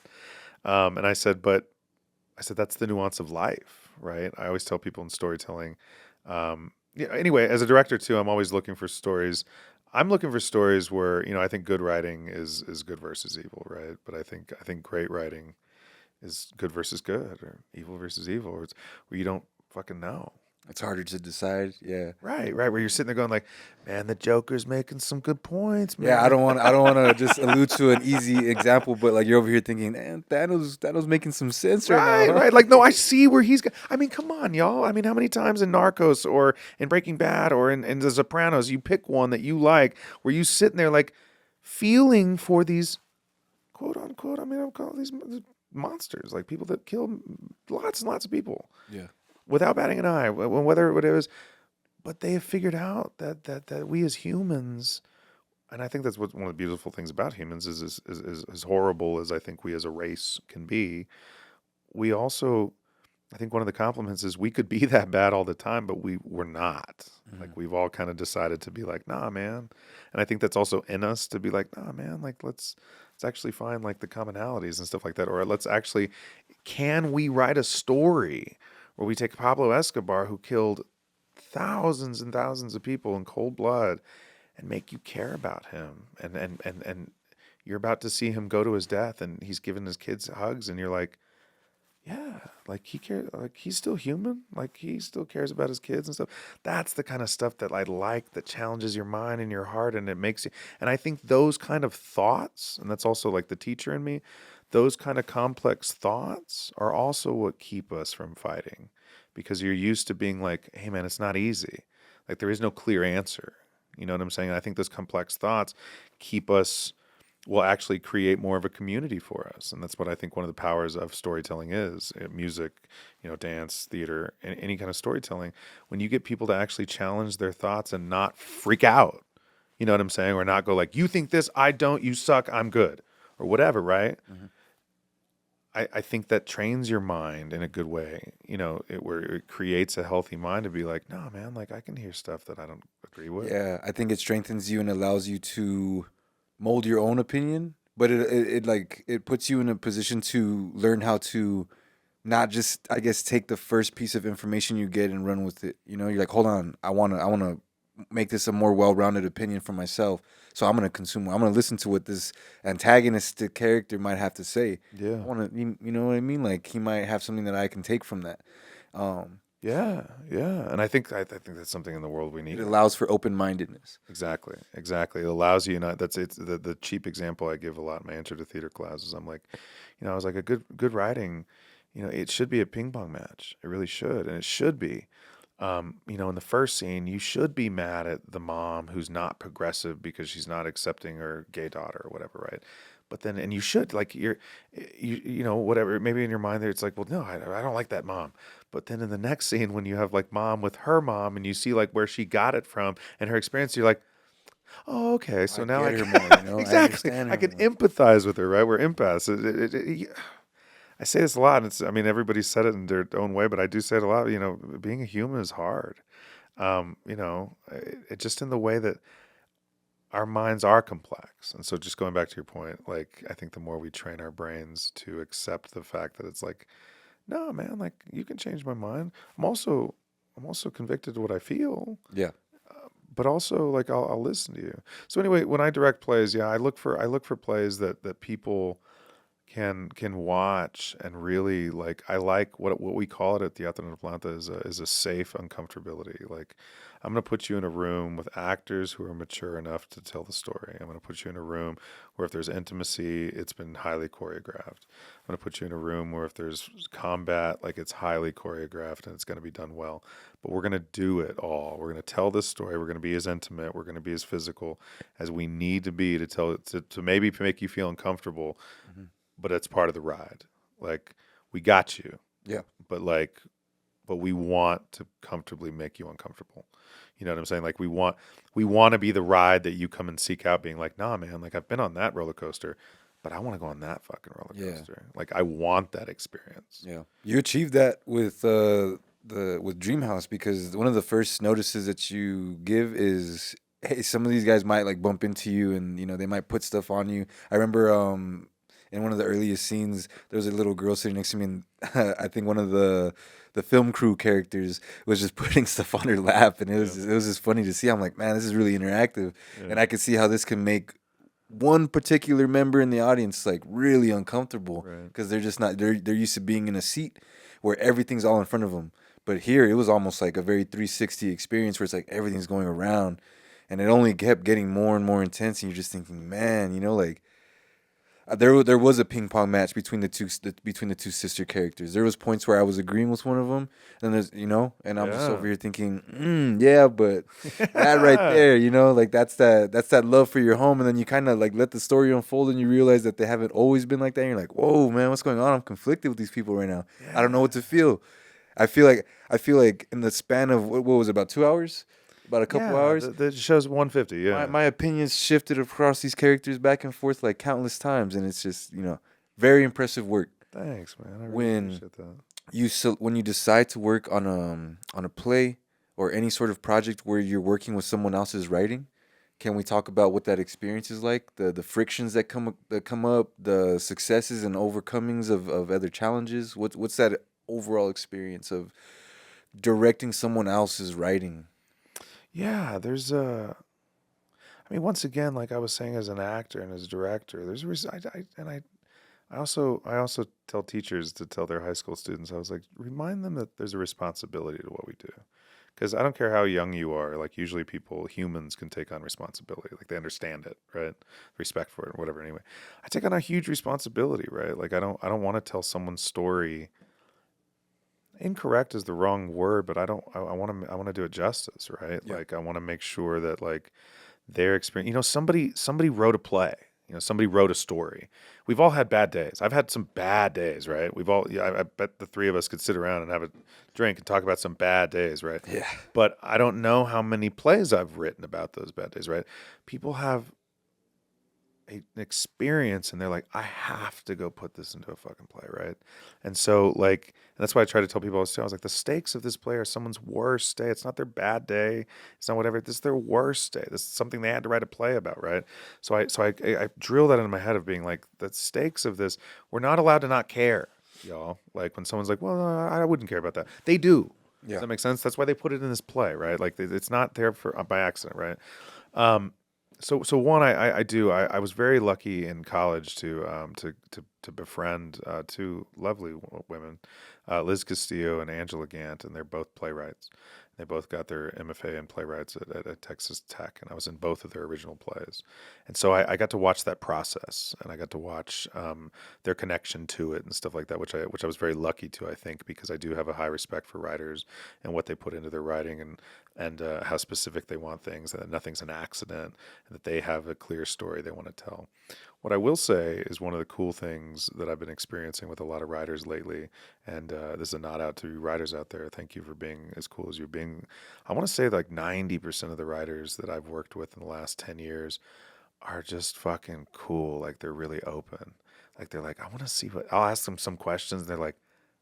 And I said, that's the nuance of life, right? I always tell people in storytelling. Anyway, as a director too, I'm always looking for stories. I'm looking for stories where I think good writing is good versus evil, right? But I think great writing is good versus good, or evil versus evil, or it's where you don't fucking know. It's harder to decide. Yeah. Right. Where you're sitting there going like, man, the Joker's making some good points, man. Yeah, I don't want to just allude to an easy example, but like you're over here thinking, man, Thanos making some sense right now. Huh? Right. Like, no, I see where he's. I mean, come on, y'all. I mean, how many times in Narcos or in Breaking Bad or in The Sopranos, you pick one that you like, where you sitting there like feeling for these quote unquote. I mean, I'll call these monsters, like people that kill lots and lots of people. Yeah. Without batting an eye, whether it was, but they have figured out that we as humans, and I think that's one of the beautiful things about humans is as horrible as I think we as a race can be. We also, I think one of the compliments is we could be that bad all the time, but we're not. Like we've all kind of decided to be like, nah, man. And I think that's also in us to be like, nah, man. Like let's actually find like the commonalities and stuff like that, or can we write a story where we take Pablo Escobar, who killed thousands and thousands of people in cold blood, and make you care about him. And you're about to see him go to his death, and he's giving his kids hugs, and you're like, yeah, like he cares, like he's still human, like he still cares about his kids and stuff. That's the kind of stuff that I like, that challenges your mind and your heart, and it makes you. And I think those kind of thoughts, and that's also like the teacher in me, those kind of complex thoughts are also what keep us from fighting, because you're used to being like, hey man, it's not easy. Like there is no clear answer. You know what I'm saying? And I think those complex thoughts will actually create more of a community for us. And that's what I think one of the powers of storytelling is. Music, dance, theater, any kind of storytelling. When you get people to actually challenge their thoughts and not freak out, you know what I'm saying? Or not go like, you think this, I don't, you suck, I'm good. Or whatever, right? Mm-hmm. I think that trains your mind in a good way, where it creates a healthy mind to be like, no, man, like I can hear stuff that I don't agree with. Yeah, I think it strengthens you and allows you to mold your own opinion, but it puts you in a position to learn how to not just, I guess, take the first piece of information you get and run with it. You're like, hold on, I wanna make this a more well-rounded opinion for myself. So I'm gonna listen to what this antagonistic character might have to say. Yeah. I wanna, you know what I mean? Like he might have something that I can take from that. Yeah. And I think that's something in the world we need. It allows for open-mindedness. Exactly. It allows you, it's the cheap example I give a lot in my intro to theater classes. I'm like, I was like, a good writing, it should be a ping pong match. It really should, and it should be. In the first scene, you should be mad at the mom who's not progressive because she's not accepting her gay daughter or whatever, right? But then, and you should, like, whatever, maybe in your mind there, it's like, well, no, I don't like that mom. But then in the next scene, when you have like mom with her mom and you see like where she got it from and her experience, you're like, oh, okay. So now I get can, her more, exactly. I can empathize with her, right? We're empaths. I say this a lot. Everybody said it in their own way, but I do say it a lot. Being a human is hard. It just in the way that our minds are complex. And so just going back to your point, like, I think the more we train our brains to accept the fact that it's like, no, man, like you can change my mind. I'm also convicted of what I feel. Yeah. But also like, I'll listen to you. So anyway, when I direct plays, yeah, I look for plays that people can watch and really like. I like what we call it at Teatro Neplanta is a safe uncomfortability. Like I'm going to put you in a room with actors who are mature enough to tell the story. I'm going to put you in a room where if there's intimacy, it's been highly choreographed. I'm going to put you in a room where if there's combat, like it's highly choreographed and it's going to be done well. But we're going to do it all. We're going to tell this story. We're going to be as intimate. We're going to be as physical as we need to be to tell to maybe make you feel uncomfortable, but it's part of the ride. Like, we got you. Yeah. But we want to comfortably make you uncomfortable. You know what I'm saying? Like, we want to be the ride that you come and seek out, being like, nah, man, like I've been on that roller coaster, but I want to go on that fucking roller coaster. Like, I want that experience. Yeah. You achieved that with with Dreamhouse, because one of the first notices that you give is, hey, some of these guys might like bump into you, and they might put stuff on you. I remember in one of the earliest scenes, there was a little girl sitting next to me, and I think one of the film crew characters was just putting stuff on her lap, and it was just funny to see. I'm like, man, this is really interactive, and I could see how this can make one particular member in the audience like really uncomfortable, because they're just not they're used to being in a seat where everything's all in front of them. But here it was almost like a very 360 experience where it's like everything's going around, and it only kept getting more and more intense, and you're just thinking, man, like. There was a ping pong match between the two sister characters. There was points where I was agreeing with one of them, and there's and I'm just over here thinking, yeah, but that right there, like that's that love for your home, and then you kind of like let the story unfold, and you realize that they haven't always been like that. And you're like, whoa, man, what's going on? I'm conflicted with these people right now. I don't know what to feel. I feel like in the span of what was it, about 2 hours? About a couple hours. The show's 150. Yeah, my opinions shifted across these characters back and forth like countless times, and it's just very impressive work. Thanks, man. I really appreciate that. When you decide to work on a play or any sort of project where you're working with someone else's writing, can we talk about what that experience is like? The frictions that come up, the successes and overcomings of other challenges. What's that overall experience of directing someone else's writing? Yeah, there's I mean, once again, like I was saying, as an actor and as a director, there's I also tell teachers to tell their high school students, I was like, remind them that there's a responsibility to what we do, because I don't care how young you are. Like, usually humans can take on responsibility, like they understand it, right? Respect for it, whatever. Anyway, I take on a huge responsibility, right? Like, I don't want to tell someone's story. Incorrect is the wrong word, but I want to do it justice, right? Yeah. Like, I want to make sure that like their experience, somebody wrote a play, somebody wrote a story. We've all had bad days. I've had some bad days, right? I bet the three of us could sit around and have a drink and talk about some bad days, right? Yeah. But I don't know how many plays I've written about those bad days, right? People have an experience and they're like, I have to go put this into a fucking play, right? And so like, and that's why I try to tell people, I was like, the stakes of this play are someone's worst day. It's not their bad day. It's not whatever. This is their worst day. This is something they had to write a play about, right? So I drill that into my head of being like, the stakes of this, we're not allowed to not care, y'all. Like, when someone's like, well, I wouldn't care about that. They do. Yeah. Does that make sense? That's why they put it in this play, right? Like, it's not there by accident, right? So one, I was very lucky in college to befriend two lovely women, Liz Castillo and Angela Gant, and they're both playwrights. They both got their MFA in playwrights at Texas Tech, and I was in both of their original plays. And so I got to watch that process, and I got to watch their connection to it and stuff like that, which I was very lucky to, I think, because I do have a high respect for writers and what they put into their writing, and how specific they want things, and that nothing's an accident, and that they have a clear story they want to tell. What I will say is one of the cool things that I've been experiencing with a lot of writers lately, and this is a nod out to you writers out there. Thank you for being as cool as you're being. I want to say like 90% of the writers that I've worked with in the last 10 years are just fucking cool. Like, they're really open. Like, they're like, I want to see I'll ask them some questions, and they're like,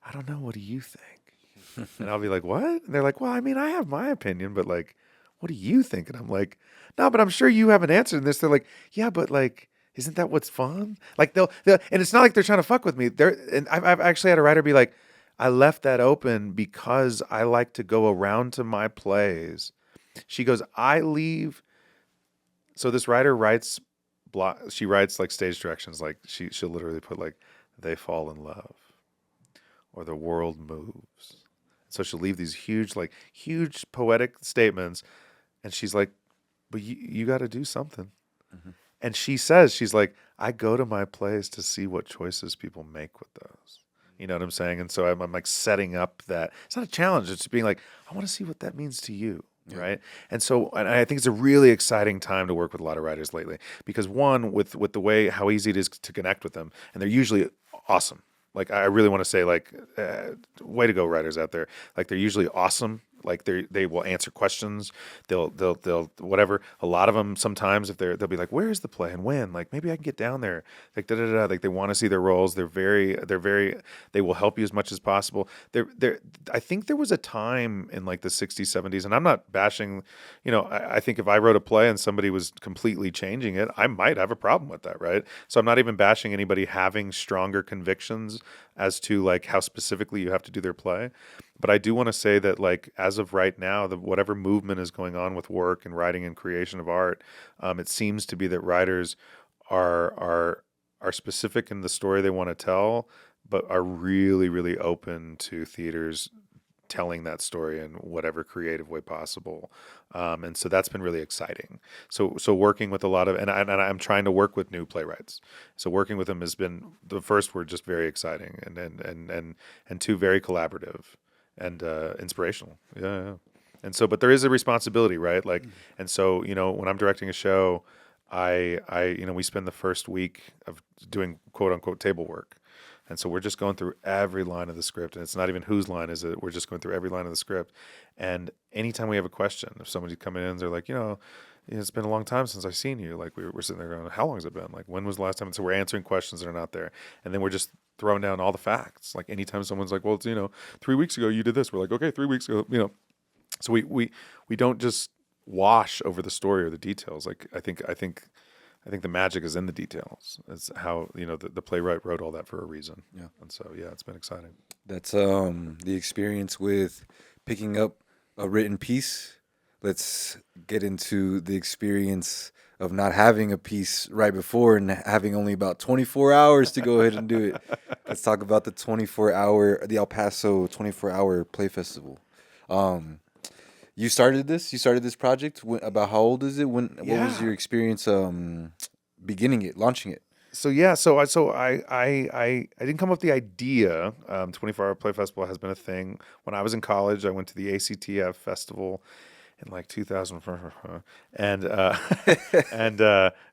I don't know. What do you think? And I'll be like, what? And they're like, well, I mean, I have my opinion, but like, what do you think? And I'm like, no, but I'm sure you have an answer to this. They're like, yeah, but like, isn't that what's fun? Like, they'll and it's not like they're trying to fuck with me. And I've actually had a writer be like, I left that open because I like to go around to my plays. She goes, I leave. So this writer writes, she writes like stage directions. Like, she'll literally put like, they fall in love, or the world moves. So she'll leave these huge poetic statements, and she's like, "But you got to do something." And she's like, "I go to my plays to see what choices people make with those." You know what I'm saying? And so I'm like setting up that it's not a challenge. It's being like, I want to see what that means to you. Yeah. Right. And so, and I think it's a really exciting time to work with a lot of writers lately because one, with the way how easy it is to connect with them, and they're usually awesome. Like I really want to say, like, way to go, writers out there. Like they're usually awesome. Like they will answer questions. They'll whatever. A lot of them sometimes if they'll be like, where's the play and when? Like maybe I can get down there. Like da da da. Like they want to see their roles. They're very. They will help you as much as possible. I think there was a time in like the 60s, 70s, and I'm not bashing. You know, I think if I wrote a play and somebody was completely changing it, I might have a problem with that, right? So I'm not even bashing anybody having stronger convictions as to like how specifically you have to do their play. But I do want to say that like as of right now, whatever movement is going on with work and writing and creation of art, it seems to be that writers are specific in the story they want to tell, but are really, really open to theaters telling that story in whatever creative way possible. And so that's been really exciting. So working with a lot of, and I'm trying to work with new playwrights. So working with them has been, the first were just very exciting and two, very collaborative and inspirational. Yeah. And so, but there is a responsibility, right? Like, and so, you know, when I'm directing a show, we spend the first week of doing quote unquote table work. And so we're just going through every line of the script, and it's not even whose line is it. We're just going through every line of the script. And anytime we have a question, if somebody's coming in, they're like, it's been a long time since I've seen you. Like we're sitting there going, how long has it been? Like when was the last time? And so we're answering questions that are not there. And then we're just throwing down all the facts. Like anytime someone's like, well, it's, 3 weeks ago you did this. We're like, okay, 3 weeks ago, So we don't just wash over the story or the details. Like I think the magic is in the details. It's how the playwright wrote all that for a reason. Yeah. And so it's been exciting. That's the experience with picking up a written piece. Let's get into the experience of not having a piece right before and having only about 24 hours to go ahead and do it. Let's talk about the El Paso 24-hour play festival. You started this project. About how old is it? What was your experience beginning it, launching it? So I didn't come up with the idea. 24-hour play festival has been a thing. When I was in college, I went to the ACTF festival in like 2000, and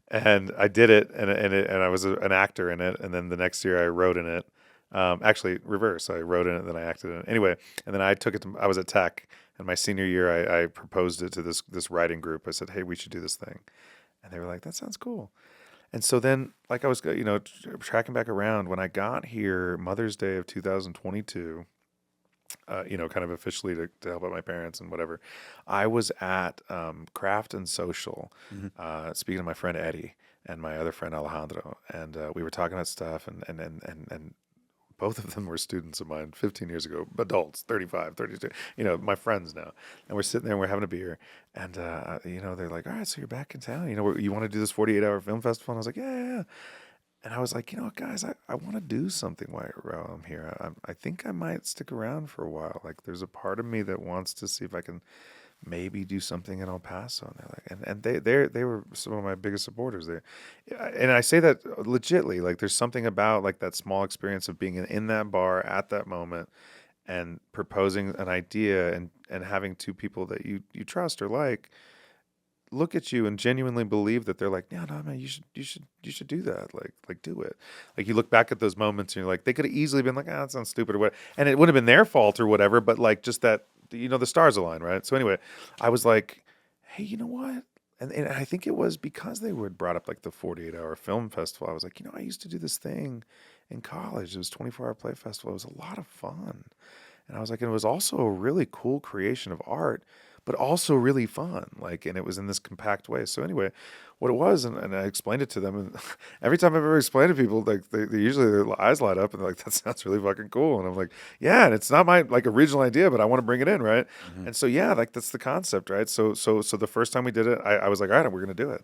and I did it, and I was an actor in it. And then the next year I wrote in it. Actually, reverse. I wrote in it, then I acted in it. Anyway, and then I took it. I was at Tech. And my senior year, I proposed it to this writing group. I said, hey, we should do this thing. And they were like, that sounds cool. And so then, like I was, tracking back around, when I got here, Mother's Day of 2022, kind of officially to help out my parents and whatever, I was at Craft and Social, speaking to my friend Eddie and my other friend Alejandro. And we were talking about stuff and both of them were students of mine 15 years ago, adults, 35, 32, my friends now. And we're sitting there and we're having a beer. And, they're like, all right, so you're back in town. You want to do this 48-hour film festival? And I was like, yeah. And I was like, guys, I want to do something while I'm here. I think I might stick around for a while. Like there's a part of me that wants to see if I can maybe do something in El Paso. And they're like, they were some of my biggest supporters there. And I say that legitly, like there's something about like that small experience of being in that bar at that moment and proposing an idea and having two people that you trust or like look at you and genuinely believe that they're like, no, man, you should do that. Like do it. Like you look back at those moments and you're like, they could have easily been like, that sounds stupid or what. And it wouldn't have been their fault or whatever, but like just that, the stars align, right? So anyway, I was like, hey, you know what? And I think it was because they had brought up like the 48-hour film festival. I was like, I used to do this thing in college. It was 24-hour play festival. It was a lot of fun. And I was like, and it was also a really cool creation of art, but also really fun. Like, and it was in this compact way. So anyway, what it was, and I explained it to them, and every time I've ever explained to people, like they usually their eyes light up and they're like, that sounds really fucking cool. And I'm like, yeah, and it's not my like original idea, but I want to bring it in, right? Mm-hmm. And so like that's the concept, right? So the first time we did it, I was like, all right, we're gonna do it.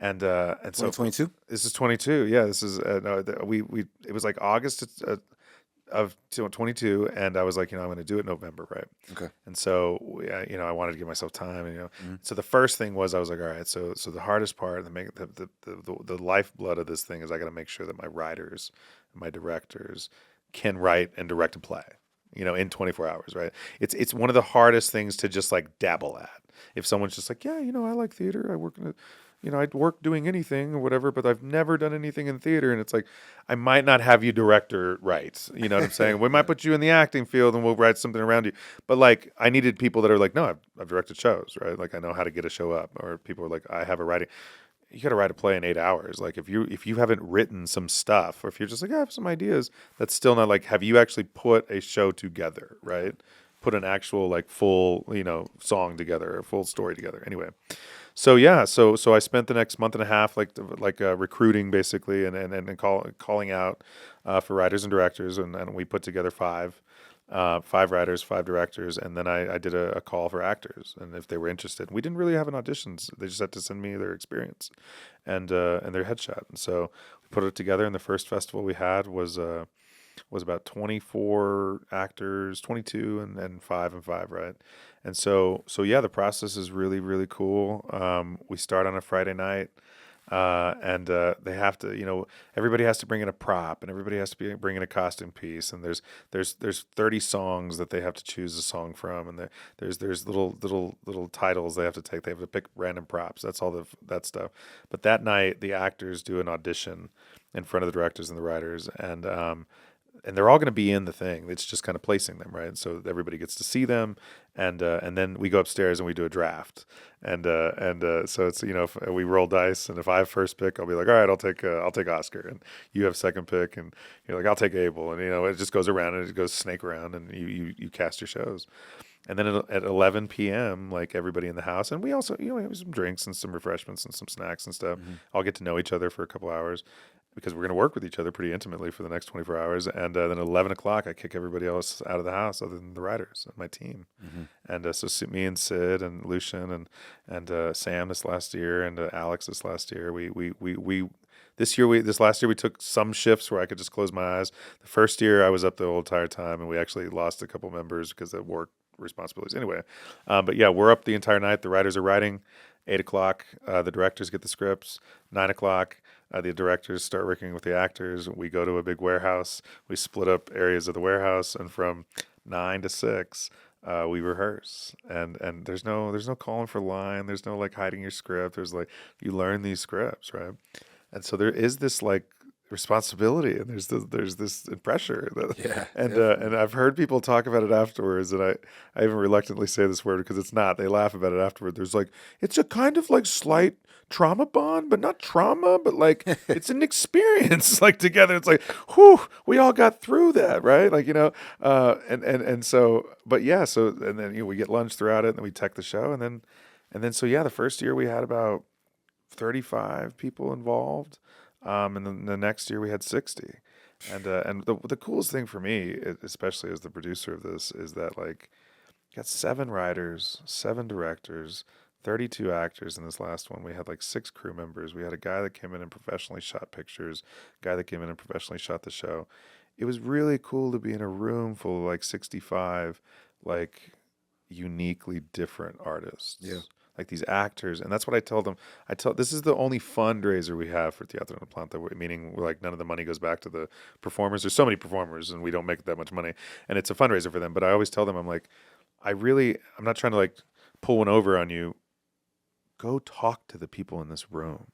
And so 2022. This is 22. Yeah, this is it was like August of 22, and I was like, I'm going to do it in November, right? Okay. And so, I wanted to give myself time, and so the first thing was I was like, all right, so the hardest part, the lifeblood of this thing is I got to make sure that my writers, and my directors, can write and direct and play, in 24 hours, right? It's one of the hardest things to just like dabble at. If someone's just like, yeah, I like theater, I work in a I'd work doing anything or whatever, but I've never done anything in theater. And it's like, I might not have you direct or write. You know what I'm saying? We might put you in the acting field and we'll write something around you. But like, I needed people that are like, no, I've directed shows, right? Like I know how to get a show up. Or people are like, I have a writing. You got to write a play in 8 hours. Like if you haven't written some stuff, or if you're just like, I have some ideas, that's still not like, have you actually put a show together, right? Put an actual like full, song together, a full story together. Anyway. So yeah, so I spent the next month and a half like recruiting basically and calling out for writers and directors, and we put together five writers, five directors, and then I did a call for actors, and if they were interested. We didn't really have an auditions; they just had to send me their experience and their headshot, and so we put it together. And the first festival we had was about 24 actors, 22 and five, right? And so yeah, the process is really, really cool. We start on a Friday night, and they have to, everybody has to bring in a prop, and everybody has to bring in a costume piece. And there's 30 songs that they have to choose a song from, and there's little titles they have to take. They have to pick random props. That's all that stuff. But that night, the actors do an audition in front of the directors and the writers, and they're all going to be in the thing. It's just kind of placing them, right? So everybody gets to see them, and then we go upstairs and we do a draft, and so it's if we roll dice, and if I have first pick, I'll be like, all right, I'll take Oscar, and you have second pick, and you're like, I'll take Abel, and it just goes around and it goes snake around, and you cast your shows. And then at 11 p.m., like everybody in the house, and we also, we have some drinks and some refreshments and some snacks and stuff. All get to know each other for a couple hours because we're going to work with each other pretty intimately for the next 24 hours. And then at 11 o'clock, I kick everybody else out of the house other than the writers and my team. And so me and Sid and Lucian and Sam this last year and Alex this last year, this last year we took some shifts where I could just close my eyes. The first year I was up the whole entire time, and we actually lost a couple members because of work responsibilities. Anyway, but yeah, we're up the entire night. The writers are writing. 8 o'clock, the directors get the scripts. 9 o'clock, the directors start working with the actors. We go to a big warehouse. We split up areas of the warehouse, and from 9 to 6, we rehearse. And there's no calling for line. There's no like hiding your script. There's like you learn these scripts, right? And so there is this like responsibility, and there's this pressure that, Yeah, and I've heard people talk about it afterwards, and I even reluctantly say this word because it's not. They laugh about it afterward. There's like it's a kind of like slight trauma bond, but not trauma, but like it's an experience like together. It's like, whew, we all got through that, right? Like and so, but yeah, so and then we get lunch throughout it, and then we tech the show, and then so yeah, the first year we had about 35 people involved. And then the next year we had 60. And the coolest thing for me, especially as the producer of this, is that like got 7 writers, 7 directors, 32 actors in this last one. We had like 6 crew members. We had a guy that came in and professionally shot pictures, a guy that came in and professionally shot the show. It was really cool to be in a room full of like 65 like uniquely different artists. Yeah. Like these actors, and that's what I tell them. This is the only fundraiser we have for Teatro Neplanta, meaning like none of the money goes back to the performers. There's so many performers, and we don't make that much money, and it's a fundraiser for them. But I always tell them, I'm like, I'm not trying to like pull one over on you. Go talk to the people in this room.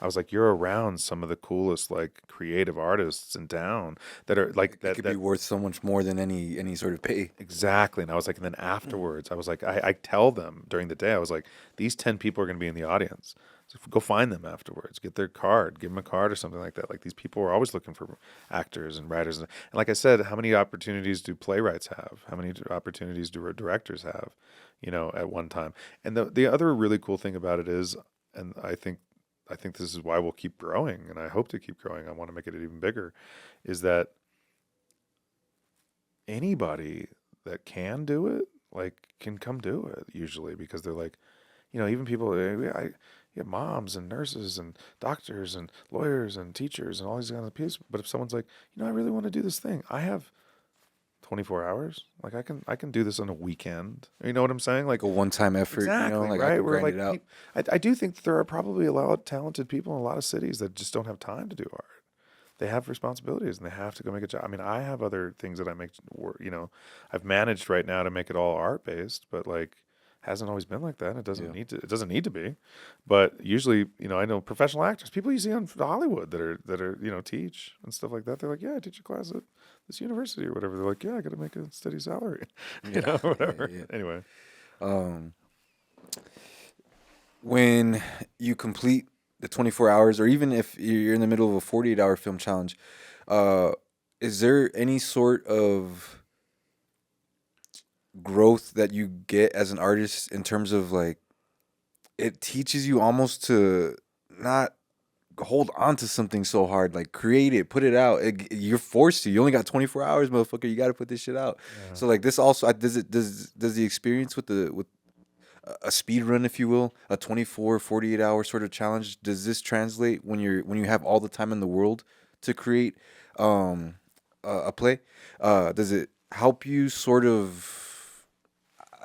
I was like, you're around some of the coolest like creative artists in town that are like It could be worth so much more than any sort of pay. Exactly. And I was like, and then afterwards, I was like, I tell them during the day, I was like, these 10 people are going to be in the audience. So go find them afterwards, get their card, give them a card or something like that. Like these people are always looking for actors and writers. And like I said, how many opportunities do playwrights have? How many opportunities do directors have, at one time? And the other really cool thing about it is, and I think this is why we'll keep growing, and I hope to keep growing. I want to make it even bigger, is that anybody that can do it, like, can come do it usually because they're like, even people, you have moms and nurses and doctors and lawyers and teachers and all these kind of people. But if someone's like, I really want to do this thing, I have 24 hours. Like I can do this on a weekend. You know what I'm saying? Like Like a one-time effort, exactly, like I right? could Where grind like it out. I do think that there are probably a lot of talented people in a lot of cities that just don't have time to do art. They have responsibilities and they have to go make a job. I mean, I have other things that I make, I've managed right now to make it all art based, but like hasn't always been like that. Yeah. It doesn't need to be. But usually, I know professional actors, people you see on Hollywood that are, teach and stuff like that. They're like, yeah, I teach a class at this university or whatever. They're like, yeah, I got to make a steady salary, Yeah. whatever. Yeah. Anyway. Um, when you complete the 24 hours, or even if you're in the middle of a 48-hour film challenge, uh, is there any sort of growth that you get as an artist in terms of like it teaches you almost to not hold on to something so hard, like create it, put it out. You're forced to. You only got 24 hours, motherfucker. You got to put this shit out. Yeah. So like this also does the experience with a speed run, if you will, a 24, 48 hour sort of challenge, does this translate when you have all the time in the world to create a play? Does it help you sort of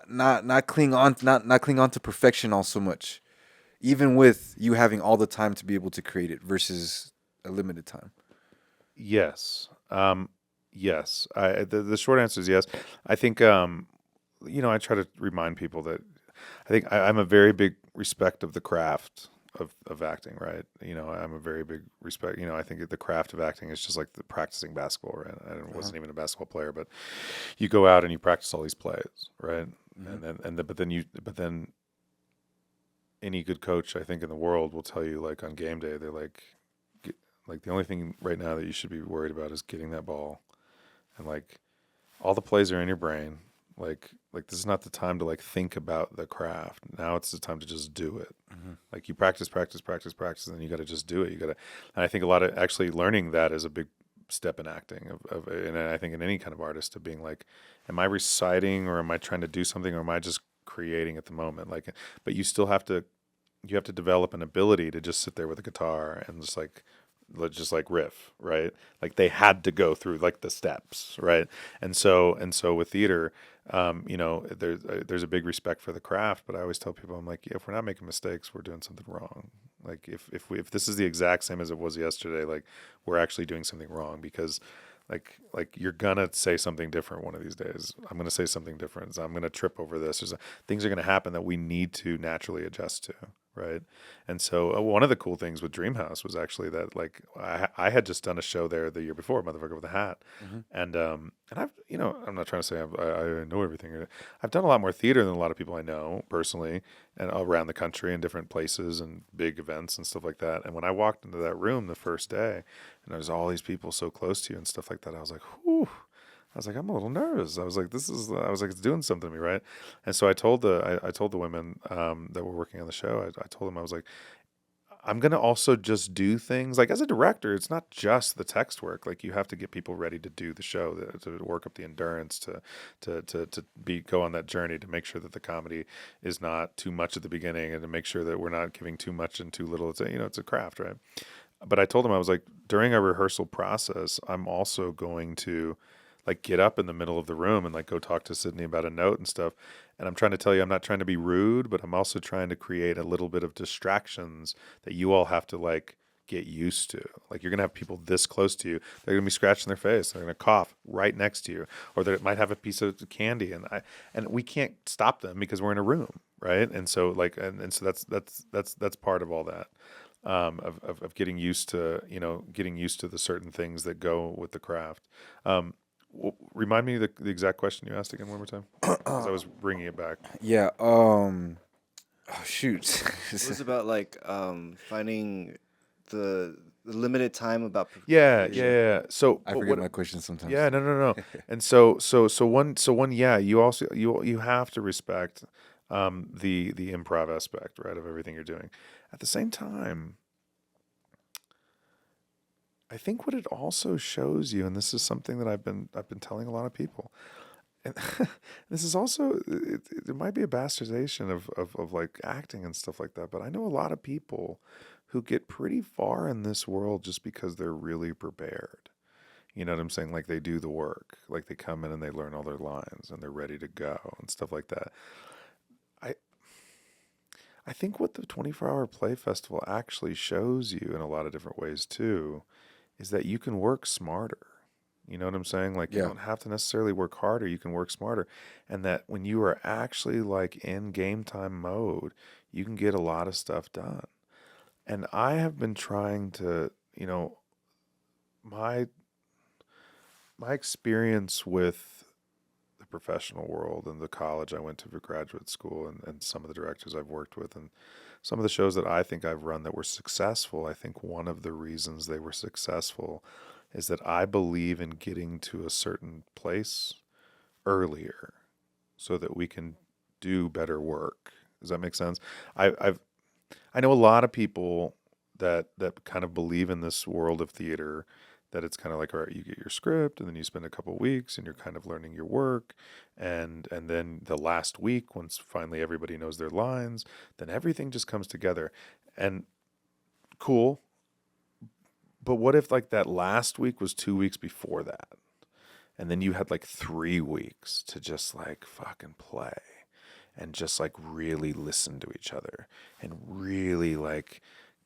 not cling on to perfection all so much, even with you having all the time to be able to create it versus a limited time? Yes. Yes. The short answer is yes. I think, I try to remind people that I think I'm a very big respect of the craft of acting, right? I'm a very big respect. I think the craft of acting is just like the practicing basketball, right? I wasn't even a basketball player, but you go out and you practice all these plays, right? But then any good coach, I think, in the world will tell you, like on game day, they're like the only thing right now that you should be worried about is getting that ball, and like all the plays are in your brain. Like this is not the time to like think about the craft. Now it's the time to just do it. Like you practice, and then you got to just do it. And I think a lot of actually learning that is a big step in acting and I think in any kind of artist of being like, am I reciting or am I trying to do something or am I just creating at the moment? Like, but you have to develop an ability to just sit there with a guitar and just like riff, right? Like they had to go through like the steps, right? And so with theater, there's a big respect for the craft, but I always tell people, I'm like, yeah, if we're not making mistakes, we're doing something wrong. Like if this is the exact same as it was yesterday, like we're actually doing something wrong because like you're gonna say something different one of these days. I'm gonna say something different. I'm gonna trip over this. Things are gonna happen that we need to naturally adjust to, right? And so one of the cool things with Dreamhouse was actually that like I had just done a show there the year before, Motherfucker with a Hat, and I've I'm not trying to say I know everything. I've done a lot more theater than a lot of people I know personally, and around the country in different places and big events and stuff like that. And when I walked into that room the first day, and there's all these people so close to you and stuff like that, I was like, whew. I was like, I'm a little nervous. I was like, it's doing something to me, right? And so I told the women that were working on the show, I told them, I was like, I'm gonna also just do things like as a director. It's not just the text work. Like you have to get people ready to do the show, to work up the endurance, to go on that journey, to make sure that the comedy is not too much at the beginning, and to make sure that we're not giving too much and too little. It's a craft, right? But I told him, I was like, during our rehearsal process, I'm also going to like get up in the middle of the room and like go talk to Sydney about a note and stuff. And I'm trying to tell you, I'm not trying to be rude, but I'm also trying to create a little bit of distractions that you all have to like get used to. Like you're going to have people this close to you. They're going to be scratching their face. They're going to cough right next to you, or they might have a piece of candy. And we can't stop them because we're in a room. Right. And so like, and so that's part of all that. Of getting used to the certain things that go with the craft. Remind me the exact question you asked again one more time, because I was bringing it back. Yeah. Oh shoot. It was about like finding the limited time about Yeah. So I forget my question sometimes. Yeah, no. And so one. Yeah, you have to respect the improv aspect, right, of everything you're doing. At the same time, I think what it also shows you, and this is something that I've been telling a lot of people, and this is also it might be a bastardization of like acting and stuff like that, but I know a lot of people who get pretty far in this world just because they're really prepared. You know what I'm saying? Like they do the work. Like they come in and they learn all their lines and they're ready to go and stuff like that. I I think what the 24-hour play festival actually shows you in a lot of different ways too is that you can work smarter. You know what I'm saying? Like you Yeah. don't have to necessarily work harder, you can work smarter. And that when you are actually like in game time mode, you can get a lot of stuff done. And I have been trying to, my my experience with the professional world and the college I went to for graduate school and some of the directors I've worked with and some of the shows that I think I've run that were successful, I think one of the reasons they were successful is that I believe in getting to a certain place earlier so that we can do better work. Does that make sense? I know a lot of people that kind of believe in this world of theater that it's kind of like, all right, you get your script and then you spend a couple of weeks and you're kind of learning your work and then the last week once finally everybody knows their lines, then everything just comes together. And cool, but what if like that last week was 2 weeks before that? And then you had like 3 weeks to just like fucking play and just like really listen to each other and really like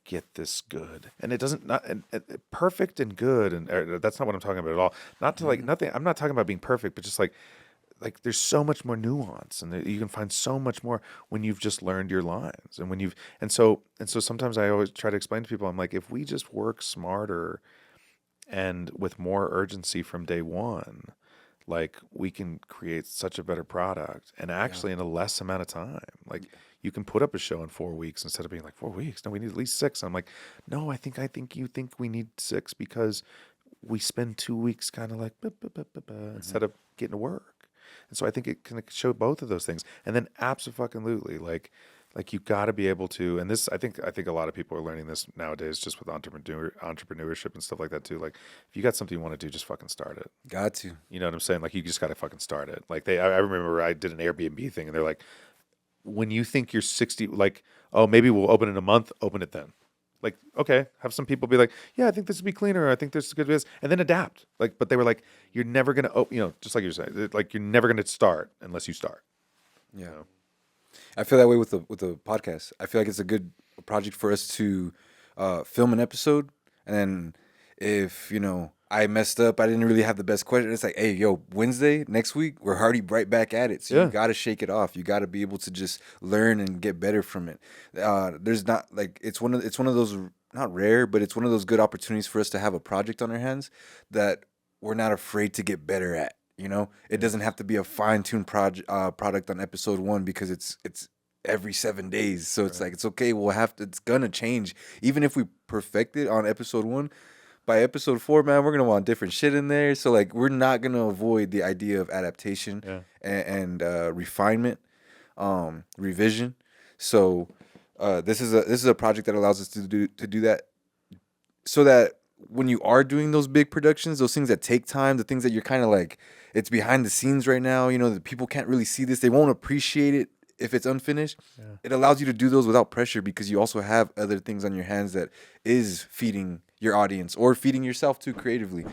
get this good. And it doesn't not and perfect and good and that's not what I'm talking about at all. Not to like nothing. I'm not talking about being perfect, but just like there's so much more nuance and you can find so much more when you've just learned your lines and when you've and so sometimes I always try to explain to people, I'm like, if we just work smarter and with more urgency from day one, like we can create such a better product and actually in a less amount of time. Like you can put up a show in 4 weeks instead of being like 4 weeks. No, we need at least 6. I'm like, no, I think you think we need 6 because we spend 2 weeks kind of like instead of getting to work. And so I think it can show both of those things. And then absolutely like you got to be able to, and this I think a lot of people are learning this nowadays just with entrepreneurship and stuff like that too. Like if you got something you want to do, just fucking start it. Got to. You know what I'm saying? Like you just got to fucking start it. Like I remember I did an Airbnb thing and they're like, when you think you're 60, like, oh, maybe we'll open in a month, open it then. Like, okay, have some people be like, yeah, I think this would be cleaner. I think this is good. And then adapt. Like, but they were like, you're never going to, just like you're saying, like you're never going to start unless you start. Yeah. You know? I feel that way with the podcast. I feel like it's a good project for us to film an episode, and then if I messed up, I didn't really have the best question. It's like, hey, yo, Wednesday next week, we're already right back at it. So Yeah. you got to shake it off. You got to be able to just learn and get better from it. There's not like it's one of those, not rare, but it's one of those good opportunities for us to have a project on our hands that we're not afraid to get better at. It doesn't have to be a fine-tuned product on episode 1 because it's every 7 days. So it's like, it's okay. It's gonna change. Even if we perfect it on episode 1, by episode 4, man, we're gonna want different shit in there. So like, we're not gonna avoid the idea of adaptation and refinement, revision. So this is a project that allows us to do that, so that when you are doing those big productions, those things that take time, the things that you're kind of like, it's behind the scenes right now, the people can't really see this. They won't appreciate it if it's unfinished. Yeah. It allows you to do those without pressure because you also have other things on your hands that is feeding your audience or feeding yourself too creatively.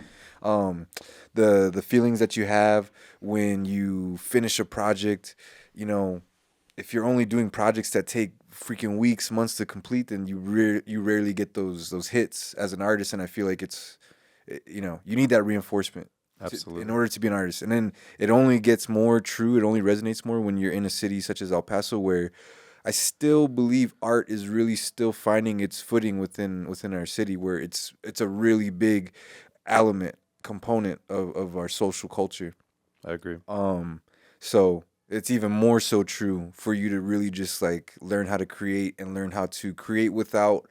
The feelings that you have when you finish a project, if you're only doing projects that take freaking weeks, months to complete, then you rarely get those hits as an artist. And I feel like you need that reinforcement. Absolutely. In order to be an artist. And then it only gets more true, it only resonates more when you're in a city such as El Paso, where I still believe art is really still finding its footing within our city, where it's a really big component of our social culture. I agree. So it's even more so true for you to really just like learn how to create and learn how to create without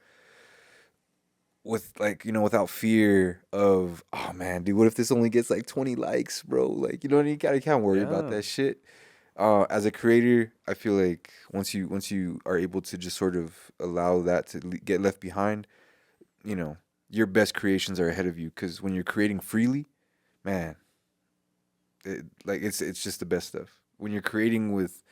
fear of, oh man, dude, what if this only gets like 20 likes, bro? Like, you can't worry about that shit. As a creator, I feel like once you are able to just sort of allow that to get left behind, your best creations are ahead of you. Because when you're creating freely, man, it's just the best stuff. When you're creating with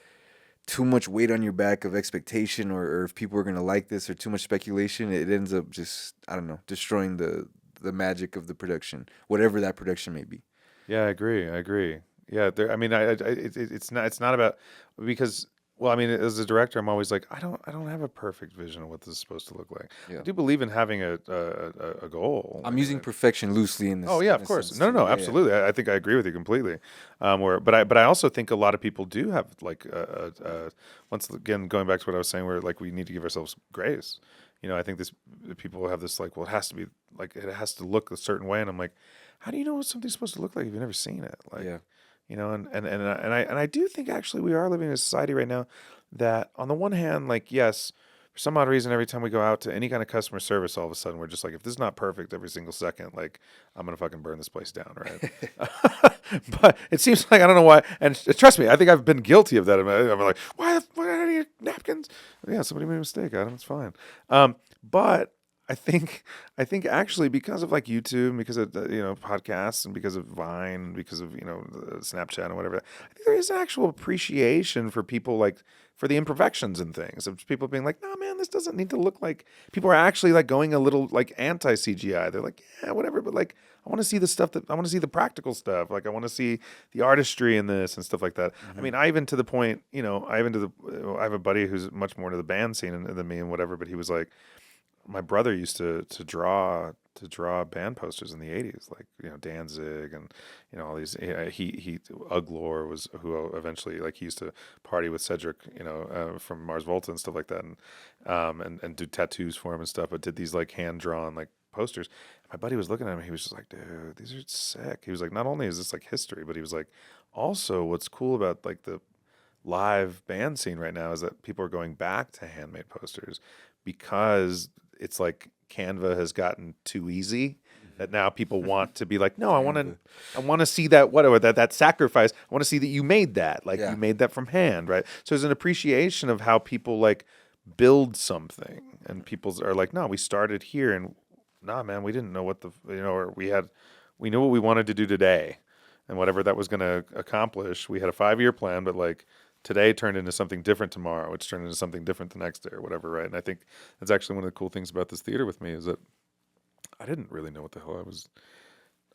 too much weight on your back of expectation or if people are going to like this or too much speculation, it ends up just, I don't know, destroying the the magic of the production, whatever that production may be. Yeah, I agree. Yeah, there. I mean, it's not about because. Well, I mean, as a director, I'm always like, I don't have a perfect vision of what this is supposed to look like. Yeah. I do believe in having a goal. I'm using perfection loosely in this. Oh yeah, in of a course. sense, No, too. no, Yeah, absolutely. I think I agree with you completely. But I also think a lot of people do have like once again going back to what I was saying, where like we need to give ourselves grace. I think people have this like, well, it has to be like it has to look a certain way, and I'm like, how do you know what something's supposed to look like if you've never seen it? Like, Yeah. And I do think actually we are living in a society right now that on the one hand, like, yes, for some odd reason, every time we go out to any kind of customer service, all of a sudden we're just like, if this is not perfect every single second, like, I'm going to fucking burn this place down, right? But it seems like, I don't know why. And trust me, I think I've been guilty of that. I'm like, why do I need napkins? Yeah, somebody made a mistake, Adam. It's fine. But I think actually because of like YouTube, because of podcasts, and because of Vine, because of Snapchat and whatever, I think there is an actual appreciation for people like for the imperfections and things of people being like, no man, this doesn't need to look like. People are actually like going a little like anti CGI. They're like, yeah, whatever, but like I want to see the stuff I want to see the practical stuff. Like I want to see the artistry in this and stuff like that. I mean, I even to the point, I have a buddy who's much more into the band scene than me and whatever, but he was like. My brother used to draw band posters in the 80s, like Danzig and all these. He Uglor was who eventually like he used to party with Cedric, from Mars Volta and stuff like that, and do tattoos for him and stuff. But did these like hand drawn like posters. My buddy was looking at him. He was just like, dude, these are sick. He was like, not only is this like history, but he was like, also what's cool about like the live band scene right now is that people are going back to handmade posters because it's like Canva has gotten too easy that now people want to be like, no, I want to see that sacrifice. I want to see that you made that, like you made that from hand, right? So there's an appreciation of how people like build something, and people are like, no, we started here, and nah, man, we didn't know what or we knew what we wanted to do today, and whatever that was going to accomplish, we had a 5-year plan, but like. Today turned into something different tomorrow, which turned into something different the next day or whatever, right? And I think that's actually one of the cool things about this theater with me is that I didn't really know what the hell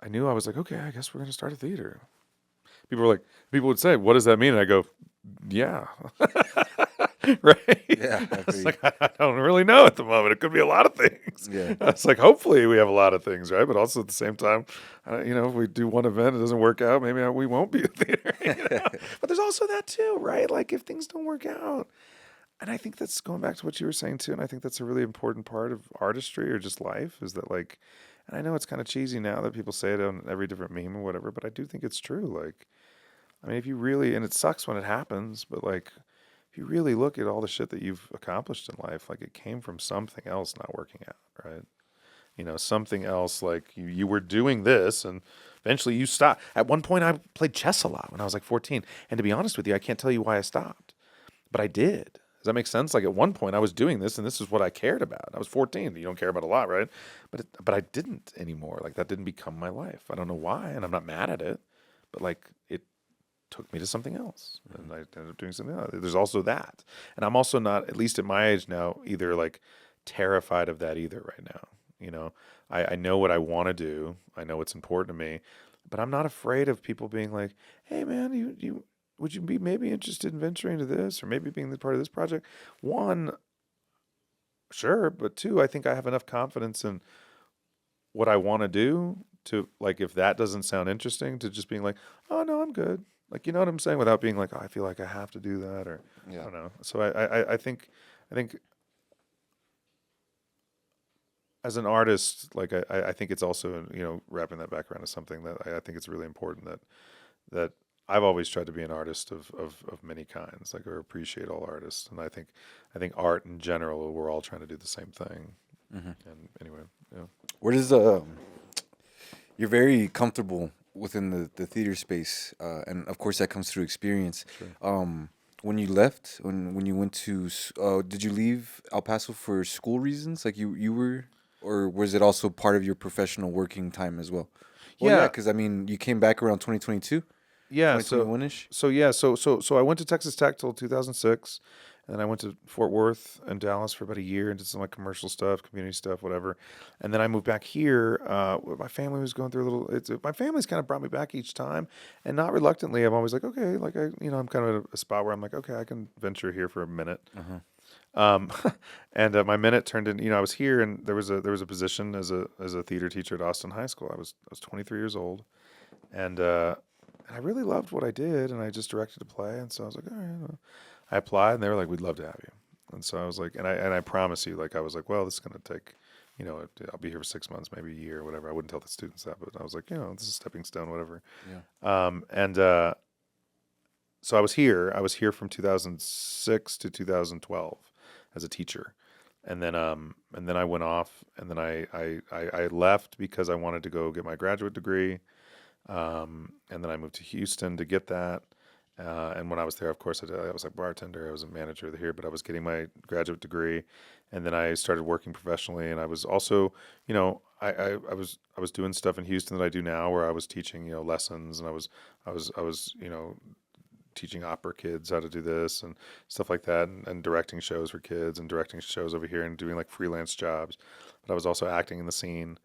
I knew I was like, okay, I guess we're going to start a theater. People would say, what does that mean? And I go, yeah. Right? Yeah. It's like, I don't really know at the moment. It could be a lot of things. Yeah. It's like, hopefully we have a lot of things, right? But also at the same time, if we do one event, it doesn't work out, maybe we won't be a theater. But there's also that too, right? Like if things don't work out. And I think that's going back to what you were saying too. And I think that's a really important part of artistry or just life is that like, and I know it's kind of cheesy now that people say it on every different meme or whatever, but I do think it's true. Like, I mean, if you really, and it sucks when it happens, but like, if you really look at all the shit that you've accomplished in life, like it came from something else not working out, right? Something else like you were doing this and eventually you stopped. At one point I played chess a lot when I was like 14. And to be honest with you, I can't tell you why I stopped, but I did. Does that make sense? Like at one point I was doing this and this is what I cared about. I was 14. You don't care about a lot, right? But I didn't anymore. Like that didn't become my life. I don't know why. And I'm not mad at it, but like it took me to something else, and I ended up doing something else. There's also that, and I'm also not, at least at my age now, either like terrified of that either right now. I know what I want to do. I know what's important to me, but I'm not afraid of people being like, "Hey, man, you would you be maybe interested in venturing into this, or maybe being part of this project?" One, sure, but two, I think I have enough confidence in what I want to do to like if that doesn't sound interesting, to just being like, "Oh no, I'm good." Like, you know what I'm saying? Without being like, oh, I feel like I have to do that, or I don't know. So I think as an artist, like I think it's also, wrapping that back around to something that I think it's really important that I've always tried to be an artist of many kinds, like, or appreciate all artists. And I think art in general, we're all trying to do the same thing. Mm-hmm. And anyway, Where does you're very comfortable within the theater space, and of course that comes through experience. Sure. When you left, when you went to, did you leave El Paso for school reasons? Like you were, or was it also part of your professional working time as well? Well, yeah, because I mean, you came back around 2022. Yeah, 2021-ish. So I went to Texas Tech till 2006, And then I went to Fort Worth and Dallas for about a year and did some like commercial stuff, community stuff, whatever. And then I moved back here. My family was going through a little. My family's kind of brought me back each time, and not reluctantly. I'm always like, okay, like I'm kind of at a spot where I'm like, okay, I can venture here for a minute. Um, and my minute turned in. I was here, and there was a position as a theater teacher at Austin High School. I was 23 years old, and I really loved what I did, and I just directed a play, and so I was like, all right. I applied, and they were like, "We'd love to have you." And so I was like, and I promise you, like I was like, well, this is gonna take, I'll be here for 6 months, maybe a year, or whatever. I wouldn't tell the students that, but I was like, this is a stepping stone, whatever. And so I was here. I was here from 2006 to 2012 as a teacher, and then I went off, and then I left because I wanted to go get my graduate degree, and then I moved to Houston to get that. And when I was there, of course, I was a bartender. I was a manager here, but I was getting my graduate degree, and then I started working professionally. And I was also, I was doing stuff in Houston that I do now, where I was teaching, lessons, and I was teaching opera kids how to do this and stuff like that, and directing shows for kids and directing shows over here and doing like freelance jobs. But I was also acting in the scene.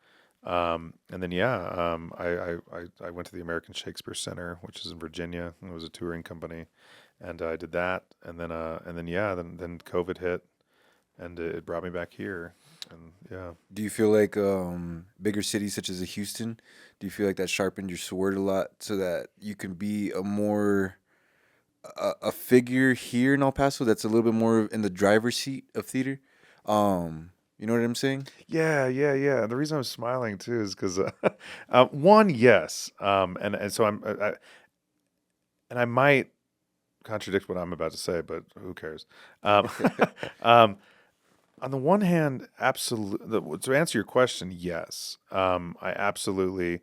And then I went to the American Shakespeare Center, which is in Virginia. It was a touring company, and I did that. And then COVID hit, and it brought me back here. And yeah, Do you feel like bigger cities such as Houston? Do you feel like that sharpened your sword a lot so that you can be a figure here in El Paso that's a little bit more in the driver's seat of theater? You know what I'm saying? yeah. The reason I'm smiling too is because one, yes, and so and I might contradict what I'm about to say, but who cares? Um, on the one hand, absolutely. To answer your question, yes, I absolutely.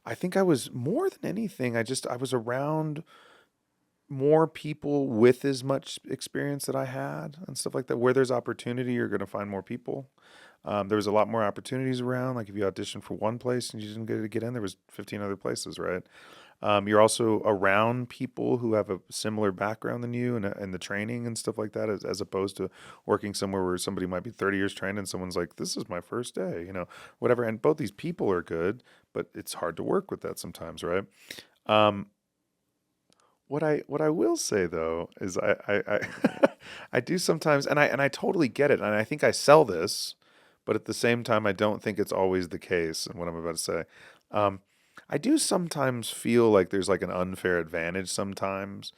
I think I was more than anything. I was around more people with as much experience that I had and stuff like that. Where there's opportunity, you're going to find more people. There was a lot more opportunities around. Like if you auditioned for one place and you didn't get in, there was 15 other places, right? You're also around people who have a similar background than you and the training and stuff like that, as opposed to working somewhere where somebody might be 30 years trained and someone's like, this is my first day, whatever. And both these people are good, but it's hard to work with that sometimes, right? Um, what I will say though is I I do sometimes, and I totally get it, and I think I sell this, but at the same time I don't think it's always the case. And what I'm about to say, um, I do sometimes feel like there's like an unfair advantage sometimes,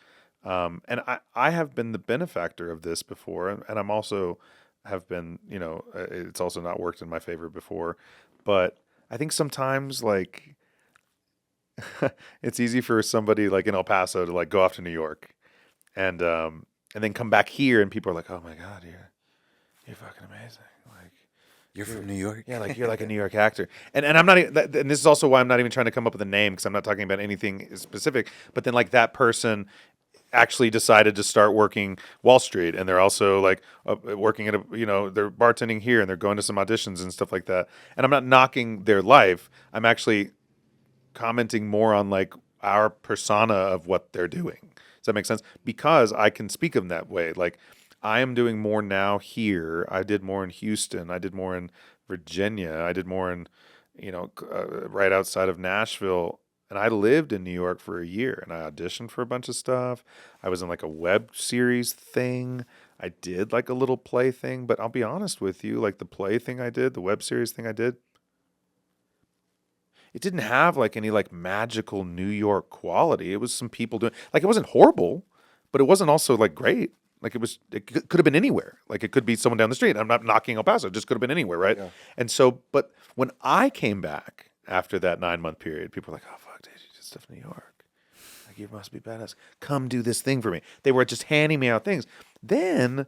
and I have been the benefactor of this before, and I'm also have been, it's also not worked in my favor before, but I think sometimes like it's easy for somebody like in El Paso to like go off to New York and then come back here and people are like, "Oh my God, you're fucking amazing." Like You're from New York. yeah, like you're like a New York actor. And I'm not and this is also why I'm not even trying to come up with a name because I'm not talking about anything specific, but then like that person actually decided to start working Wall Street and they're also like working at they're bartending here and they're going to some auditions and stuff like that. And I'm not knocking their life. I'm actually commenting more on like our persona of what they're doing. Does that make sense? Because I can speak of them that way. Like I am doing more now here. I did more in Houston. I did more in Virginia. I did more in, right outside of Nashville. And I lived in New York for a year and I auditioned for a bunch of stuff. I was in like a web series thing. I did like a little play thing, but I'll be honest with you, like the play thing I did, the web series thing I did, it didn't have like any like magical New York quality. It was some people doing like it wasn't horrible, but it wasn't also like great. Like it could have been anywhere. Like it could be someone down the street. I'm not knocking El Paso. It just could have been anywhere, right? Yeah. And so, but when I came back after that 9-month period, people were like, "Oh fuck, dude, you did stuff in New York. Like you must be badass. Come do this thing for me." They were just handing me out things. Then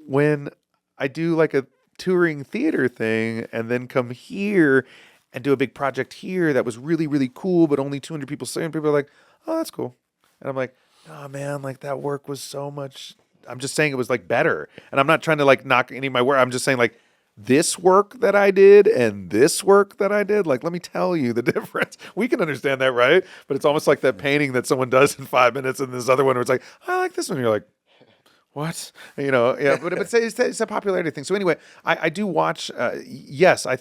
when I do like a touring theater thing and then come here and do a big project here that was really, really cool, but only 200 people saying, people are like, "Oh, that's cool." And I'm like, "Oh man, like that work was so much." I'm just saying it was like better. And I'm not trying to like knock any of my work. I'm just saying like this work that I did and this work that I did, like, let me tell you the difference. We can understand that, right? But it's almost like that painting that someone does in 5 minutes and this other one where it's like, "I like this one." And you're like, what? Yeah, but it's a popularity thing. So anyway, I do watch. Yes, I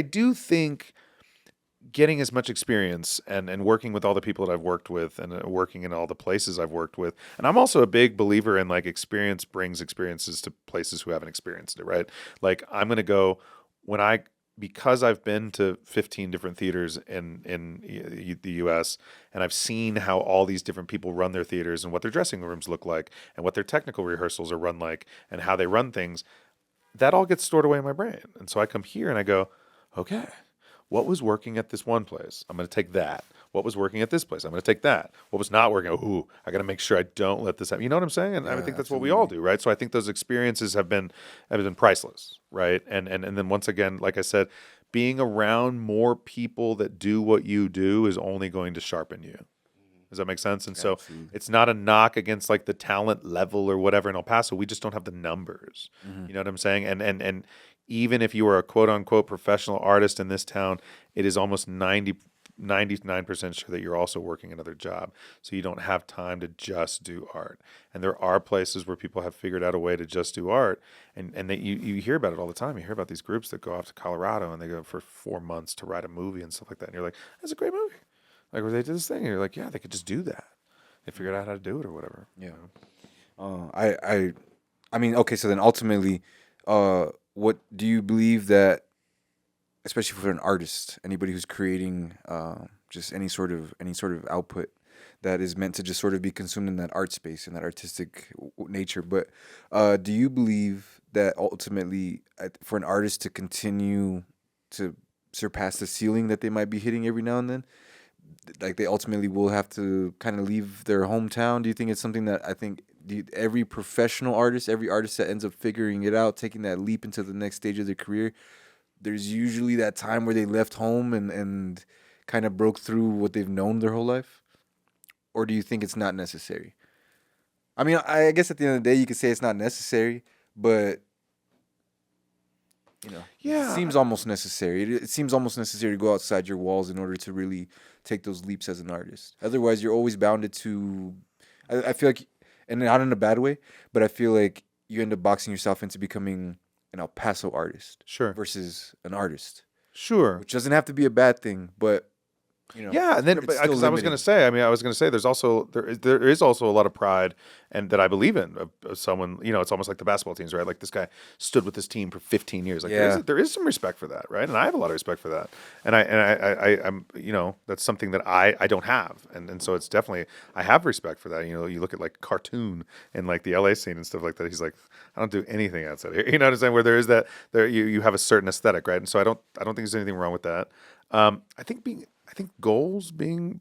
do think getting as much experience and working with all the people that I've worked with and working in all the places I've worked with. And I'm also a big believer in like experience brings experiences to places who haven't experienced it, right? Like I'm going to go because I've been to 15 different theaters in the US and I've seen how all these different people run their theaters and what their dressing rooms look like and what their technical rehearsals are run like and how they run things, that all gets stored away in my brain. And so I come here and I go, okay, what was working at this one place? I'm going to take that. What was working at this place? I'm going to take that. What was not working? Ooh, I got to make sure I don't let this happen. You know what I'm saying? And I Yeah, think that's what we all absolutely. do, right? So I think those experiences have been priceless, right? And then once again, like I said, being around more people that do what you do is only going to sharpen you. Does that make sense? And so Absolutely. it's not a knock against like the talent level or whatever in El Paso. We just don't have the numbers. Hmm. You know what I'm saying? And even if you are a quote unquote professional artist in this town, it is almost 99% sure that you're also working another job. So you don't have time to just do art. And there are places where people have figured out a way to just do art. And that you hear about it all the time. You hear about these groups that go off to Colorado and they go for 4 months to write a movie and stuff like that. And you're like, that's a great movie. Like where they did this thing, and you're like, yeah, they could just do that. They figured out how to do it or whatever. Yeah. I mean, okay. So then, ultimately, what do you believe that, especially for an artist, anybody who's creating, just any sort of output that is meant to just sort of be consumed in that art space and that artistic nature. But do you believe that ultimately, for an artist to continue to surpass the ceiling that they might be hitting every now and then, like they ultimately will have to kind of leave their hometown? Do you think it's something that I think every professional artist, every artist that ends up figuring it out, taking that leap into the next stage of their career, there's usually that time where they left home and kind of broke through what they've known their whole life? Or do you think it's not necessary? I mean, I guess at the end of the day, you could say it's not necessary, but it Yeah, seems almost necessary. It seems almost necessary to go outside your walls in order to really take those leaps as an artist. Otherwise, you're always bounded to. I feel like, and not in a bad way, but I feel like you end up boxing yourself into becoming an El Paso artist sure, versus an artist, sure. which doesn't have to be a bad thing, but Yeah, and then it's still because I was going to limiting. say, I was going to say, there is also a lot of pride, and that I believe in of someone. It's almost like the basketball teams, right? Like this guy stood with his team for 15 years. Like Yeah. there is some respect for that, right? And I have a lot of respect for that. I'm that's something that I don't have, and so it's definitely I have respect for that. You look at like Cartoon and like the LA scene and stuff like that. He's like, I don't do anything outside here. You know what I'm saying? Where there is that you have a certain aesthetic, right? And so I don't think there's anything wrong with that. I think goals being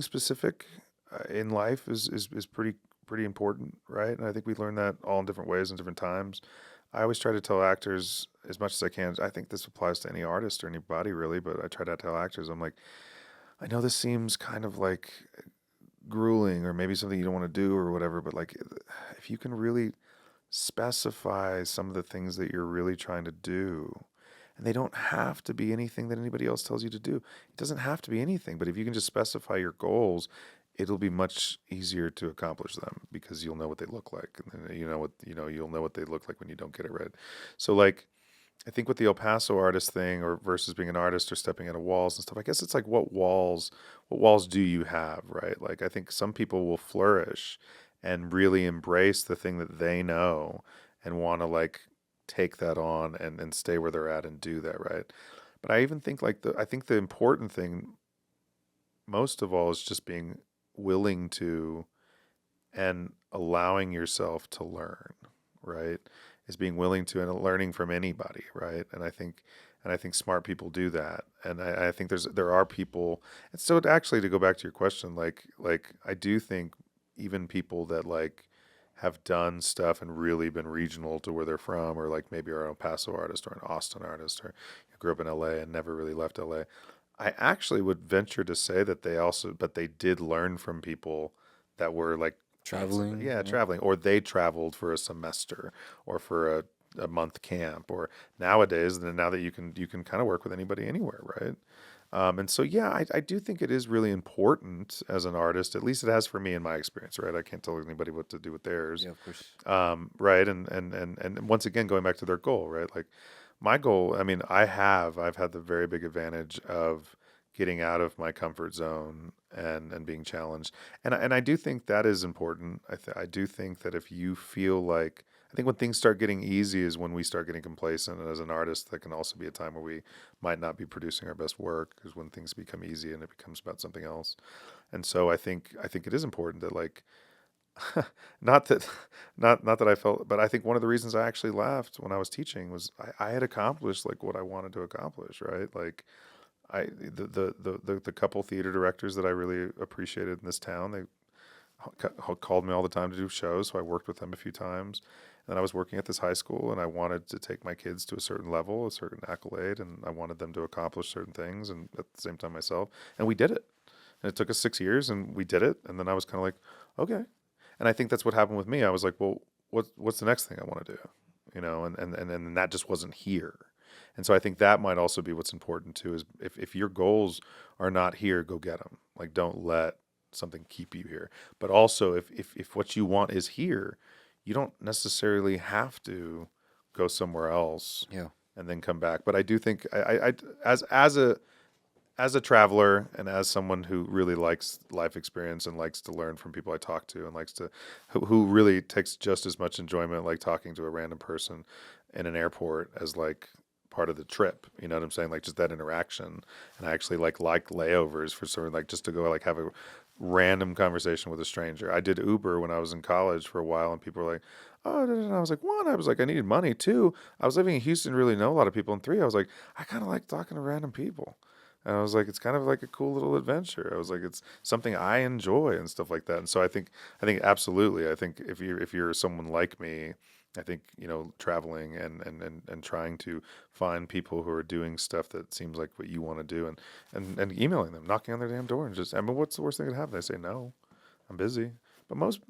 specific in life is pretty important, right? And I think we learn that all in different ways and different times. I always try to tell actors as much as I can. I think this applies to any artist or anybody really, but I try to tell actors, I'm like, I know this seems kind of like grueling or maybe something you don't want to do or whatever, but like if you can really specify some of the things that you're really trying to do, and they don't have to be anything that anybody else tells you to do. It doesn't have to be anything, but if you can just specify your goals, it'll be much easier to accomplish them because you'll know what they look like, and then you'll know what they look like when you don't get it right. So like I think with the El Paso artist thing or versus being an artist or stepping out of walls and stuff, I guess it's like what walls do you have, right? Like I think some people will flourish and really embrace the thing that they know and want to like take that on and stay where they're at and do that, right? But I even think I think the important thing most of all is just being willing to and allowing yourself to learn, right? Is being willing to and learning from anybody, right? And I think smart people do that. And I think there are people. And so actually, to go back to your question, like I do think even people that like have done stuff and really been regional to where they're from, or like maybe are an El Paso artist or an Austin artist, or grew up in LA and never really left LA. I actually would venture to say that but they did learn from people that were like Traveling, yeah, yeah. traveling, or they traveled for a semester or for a month camp, or nowadays, now that you can kind of work with anybody anywhere, right? And so, yeah, I do think it is really important as an artist. At least it has for me in my experience, right? I can't tell anybody what to do with theirs, Yeah, of course. right? And once again, going back to their goal, right? Like my goal. I mean, I've had the very big advantage of getting out of my comfort zone and being challenged. And I do think that is important. I do think that if you feel like, I think when things start getting easy is when we start getting complacent. And as an artist, that can also be a time where we might not be producing our best work, is when things become easy and it becomes about something else. And so I think it is important that, like, not that not that I felt, but I think one of the reasons I actually left when I was teaching was I had accomplished like what I wanted to accomplish, right? Like the couple theater directors that I really appreciated in this town, they called me all the time to do shows, so I worked with them a few times. And I was working at this high school, and I wanted to take my kids to a certain level, a certain accolade, and I wanted them to accomplish certain things, and at the same time myself. And we did it. And it took us 6 years, and we did it. And then I was kind of like, okay. And I think that's what happened with me. I was like, well, what's the next thing I want to do? You know, and that just wasn't here. And so I think that might also be what's important too, is if your goals are not here, go get them. Like, don't let something keep you here. But also, if what you want is here, you don't necessarily have to go somewhere else Yeah. and then come back. But I do think as a traveler and as someone who really likes life experience and likes to learn from people I talk to and likes to who really takes just as much enjoyment like talking to a random person in an airport as like part of the trip, you know what I'm saying? Like just that interaction. And I actually like layovers for sort of like just to go like have a random conversation with a stranger. I did Uber when I was in college for a while, and people were like, oh, and I was like, one, I was like, I needed money. Two, I was living in Houston, really know a lot of people. And three, I was like, I kind of like talking to random people. And I was like, it's kind of like a cool little adventure. I was like, it's something I enjoy and stuff like that. And so I think absolutely. I think if you're someone like me, I think, traveling and trying to find people who are doing stuff that seems like what you want to do, and emailing them, knocking on their damn door, and just, I mean, what's the worst thing that could happen? They say no, I'm busy. But most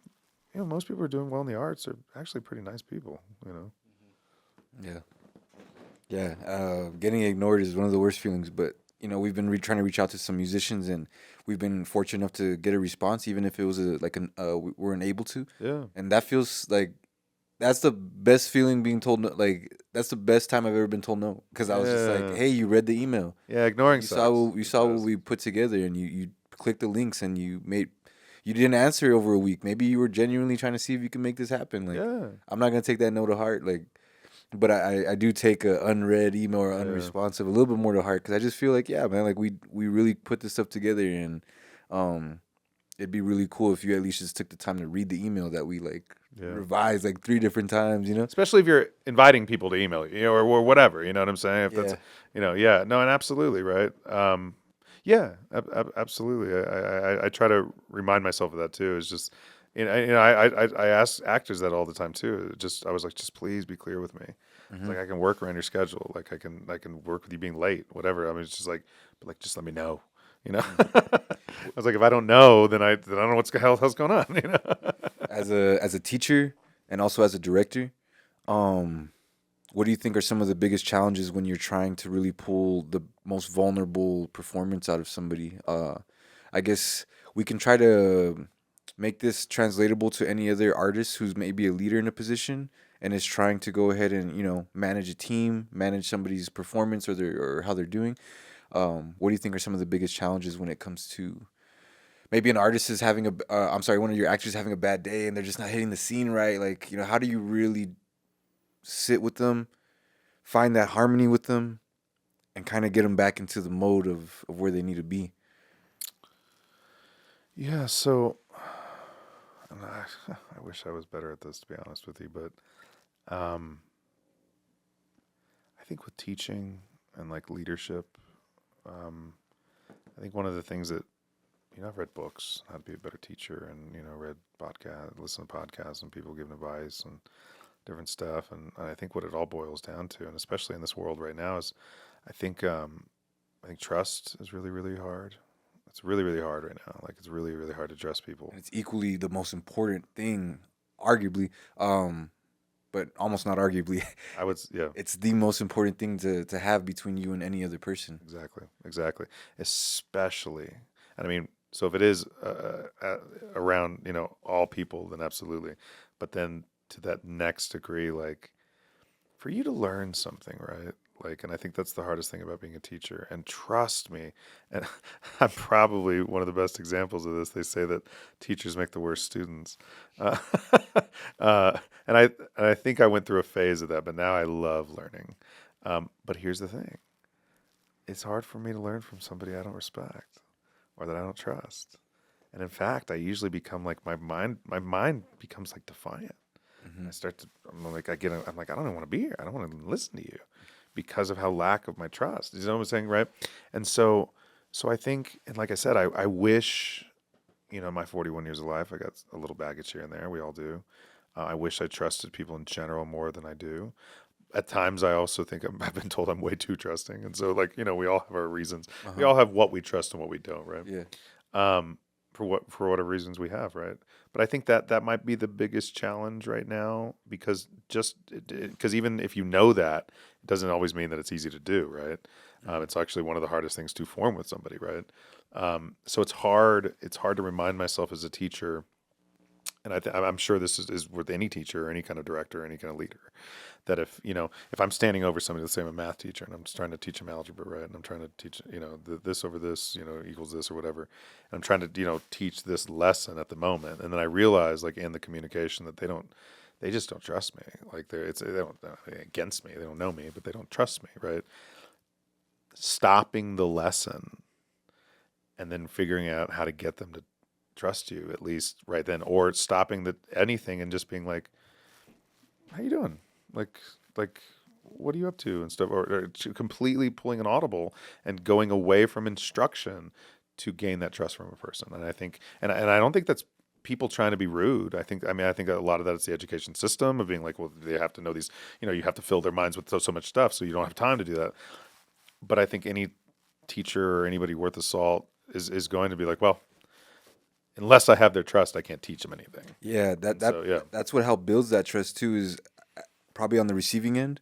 people who are doing well in the arts are actually pretty nice people. Yeah. Yeah. Getting ignored is one of the worst feelings, but we've been trying to reach out to some musicians, and we've been fortunate enough to get a response, even if it was we weren't able to, Yeah, and that feels like that's the best feeling, being told no. Like, that's the best time I've ever been told no, because I was just like, yeah, hey, you read the email, yeah. Ignoring you saw sucks. what, you It saw what does. we put together, and you clicked the links, and you didn't answer over a week. Maybe you were genuinely trying to see if you can make this happen. Like, Yeah, I'm not gonna take that no to heart. Like, but I do take a unread email or yeah. unresponsive a little bit more to heart, because I just feel like, yeah, man, like we really put this stuff together, and um it'd be really cool if you at least just took the time to read the email that we like Yeah. revised like 3 different times. Especially if you're inviting people to email you, or whatever, you know what I'm saying? If that's, Yeah. yeah, no, and absolutely, right? Yeah, absolutely. I try to remind myself of that too. Is just, I ask actors that all the time too. I was like, just please be clear with me. It's Hmm. like I can work around your schedule. Like I can work with you being late, whatever. I mean, it's just like, but like, just let me know. You know, I was like, if I don't know, then I don't know what's the hell's going on. As a teacher and also as a director, um, what do you think are some of the biggest challenges when you're trying to really pull the most vulnerable performance out of somebody? I guess we can try to make this translatable to any other artist who's maybe a leader in a position and is trying to go ahead and manage a team, manage somebody's performance or how they're doing. What do you think are some of the biggest challenges when it comes to maybe an artist is having I'm sorry, one of your actors having a bad day and they're just not hitting the scene right? Like, how do you really sit with them, find that harmony with them, and kind of get them back into the mode of where they need to be? Yeah, so and I wish I was better at this, to be honest with you, but um, I think with teaching and like leadership, um, I think one of the things that, I've read books how to be a better teacher, and read podcast, listen to podcasts, and people giving advice and different stuff, and I think what it all boils down to, and especially in this world right now, is I think I think trust is really really hard. It's really really hard right now. Like it's really really hard to trust people. And it's equally the most important thing, arguably. But but almost not arguably. I would, yeah, It's the most important thing to have between you and any other person. exactly. Especially, and I mean, so if it is around, all people, then absolutely. But then to that next degree, like for you to learn something, right? Like, and I think that's the hardest thing about being a teacher. And trust me, and I'm probably one of the best examples of this. They say that teachers make the worst students, uh, and I think I went through a phase of that, but now I love learning. But here's the thing: it's hard for me to learn from somebody I don't respect or that I don't trust. And in fact, I usually become like my mind becomes like defiant. Hmm. I start to, I'm like, I'm like, I don't even want to be here. I don't want to listen to you because of how lack of my trust. You know what I'm saying, right? And so I think, and like I said, I wish, my 41 years of life, I got a little baggage here and there. We all do. I wish I trusted people in general more than I do. At times, I also think I've been told I'm way too trusting, and so like, we all have our reasons. We Uh-huh. all have what we trust and what we don't, right? Yeah. um, for whatever reasons we have, right? But I think that might be the biggest challenge right now because because even if you know that, it doesn't always mean that it's easy to do, right? Hmm. It's actually one of the hardest things to form with somebody, right? So it's hard. It's hard to remind myself as a teacher, and I'm sure this is with any teacher or any kind of director, or any kind of leader, that if I'm standing over somebody, let's say I'm a math teacher and I'm just trying to teach them algebra, right? And I'm trying to teach, this over this, equals this or whatever. And I'm trying to, teach this lesson at the moment. And then I realize like in the communication that they just don't trust me. Like they don't, against me. They don't know me, but they don't trust me, right? Stopping the lesson and then figuring out how to get them to trust you at least right then, or stopping anything and just being like, how you doing? Like what are you up to and stuff, or completely pulling an audible and going away from instruction to gain that trust from a person. And I think, and I don't think that's people trying to be rude. I think a lot of that is the education system of being like, well, they have to know these, you have to fill their minds with so much stuff, so you don't have time to do that. But I think any teacher or anybody worth the salt is going to be like, well, unless I have their trust, I can't teach them anything. Yeah, And so, yeah, that's what helped builds that trust too. Is probably on the receiving end.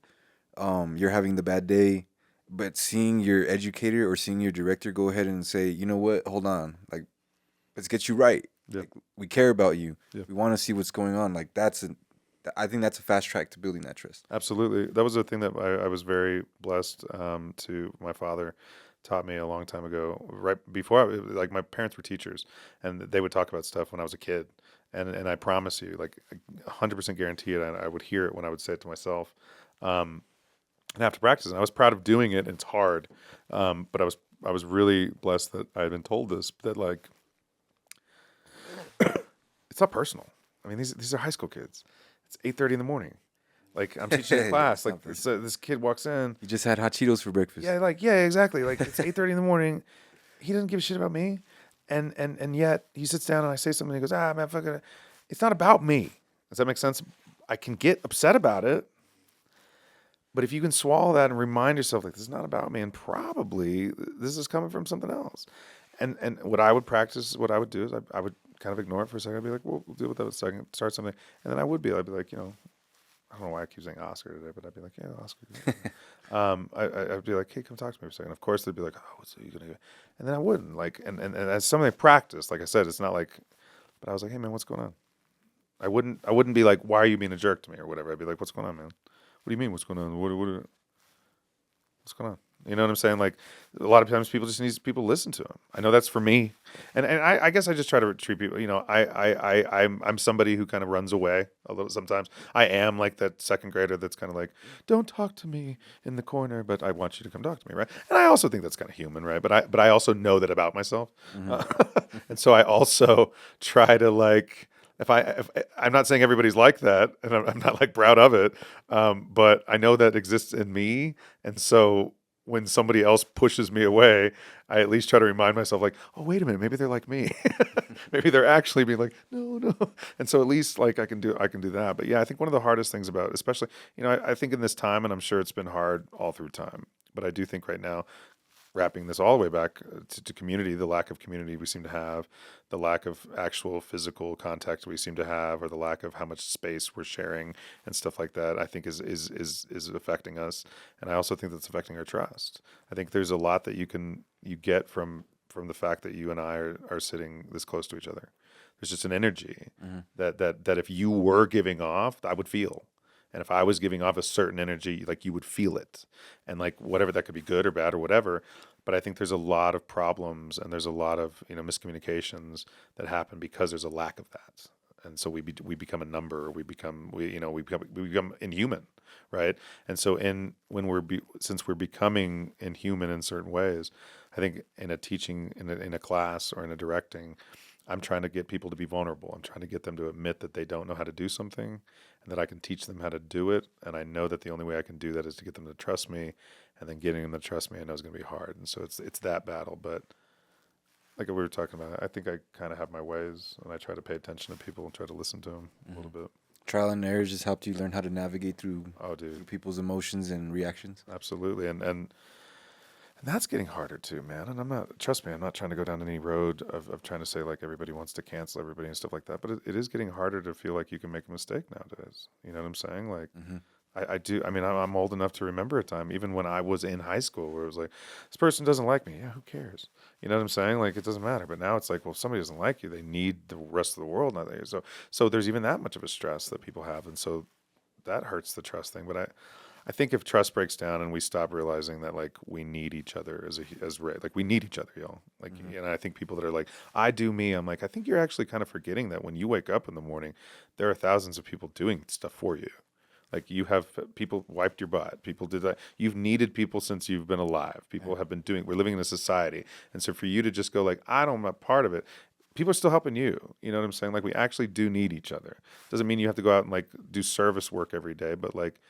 You're having the bad day, but seeing your educator or seeing your director go ahead and say, you know what, hold on, like let's get you right. yeah, Like we care about you. yeah. We want to see what's going on. Like I think that's a fast track to building that trust. Absolutely. That was a thing that I was very blessed to. My father taught me a long time ago, right before like my parents were teachers, and they would talk about stuff when I was a kid. And I promise you, like 100% guarantee it, I would hear it when I would say it to myself. And I have to practice. And I was proud of doing it. And it's hard. But I was really blessed that I had been told this, that like, it's not personal. I mean, these are high school kids. It's 8:30 in the morning. Like I'm teaching a class. It's Like not personal. this kid walks in. You just had hot Cheetos for breakfast. Yeah, exactly. Like it's 8:30 in the morning. He doesn't give a shit about me, and yet he sits down and I say something. And he goes, man, fucking, it's not about me. Does that make sense? I can get upset about it, but if you can swallow that and remind yourself, like this is not about me, and probably this is coming from something else. And what I would practice, what I would do is I would kind of ignore it for a second. I'd be like, well, we'll deal with that in a second. Start something, and then I'd be like, I don't know why I keep saying Oscar today, but I'd be like, yeah, Oscar. I'd be like, hey, come talk to me for a second. Of course, they'd be like, oh, what's you gonna do? And then I wouldn't like, and as something I practiced, like I said, it's not like, but I was like, hey man, what's going on? I wouldn't be like, why are you being a jerk to me or whatever. I'd be like, what's going on, man? What do you mean, what's going on? What's going on? You know what I'm saying? Like a lot of times people just need people to listen to them. I know that's for me. And I guess I just try to treat people, I'm somebody who kind of runs away a little sometimes. I am like that second grader that's kind of like, don't talk to me in the corner, but I want you to come talk to me, right? And I also think that's kind of human, right? But I also know that about myself. Hmm. And so I also try to like, if I'm not saying everybody's like that, and I'm not like proud of it, but I know that exists in me, and so when somebody else pushes me away, I at least try to remind myself, like, oh wait a minute, maybe they're like me, maybe they're actually being like, no, and so at least like I can do that. But yeah, I think one of the hardest things about, especially, I think in this time, and I'm sure it's been hard all through time, but I do think right now wrapping this all the way back to community, the lack of community we seem to have, the lack of actual physical contact we seem to have, or the lack of how much space we're sharing and stuff like that, I think is affecting us. And I also think that's affecting our trust. I think there's a lot that you get from the fact that you and I are sitting this close to each other. There's just an energy that if you were giving off, I would feel. And if I was giving off a certain energy, like you would feel it. And like whatever that could be good or bad or whatever. But I think there's a lot of problems and there's a lot of, miscommunications that happen because there's a lack of that. And so we become a number, we become inhuman, right? And so since we're becoming inhuman in certain ways, I think in a teaching, in a class or in a directing, I'm trying to get people to be vulnerable. I'm trying to get them to admit that they don't know how to do something and that I can teach them how to do it. And I know that the only way I can do that is to get them to trust me, and then getting them to trust me I know is going to be hard. And so it's that battle. But like we were talking about, I think I kind of have my ways, and I try to pay attention to people and try to listen to them a little bit. Trial and error just helped you learn how to navigate through Dude, people's emotions and reactions. absolutely. And that's getting harder too, man. And trust me, I'm not trying to go down any road of trying to say like everybody wants to cancel everybody and stuff like that. But it is getting harder to feel like you can make a mistake nowadays. You know what I'm saying? Like, I do. I mean, I'm old enough to remember a time, even when I was in high school, where it was like, this person doesn't like me. Yeah, who cares? You know what I'm saying? Like, it doesn't matter. But now it's like, well, if somebody doesn't like you, they need the rest of the world not there. So there's even that much of a stress that people have. And so that hurts the trust thing. But I think if trust breaks down and we stop realizing that like we need each other like we need each other, y'all. Like, and I think people that are like, I do me, I'm like, I think you're actually kind of forgetting that when you wake up in the morning, there are thousands of people doing stuff for you. Like you have people wiped your butt. People did that. You've needed people since you've been alive. People have been doing, we're living in a society. And so for you to just go like, I'm not part of it. People are still helping you. You know what I'm saying? Like we actually do need each other. Doesn't mean you have to go out and like do service work every day, but like,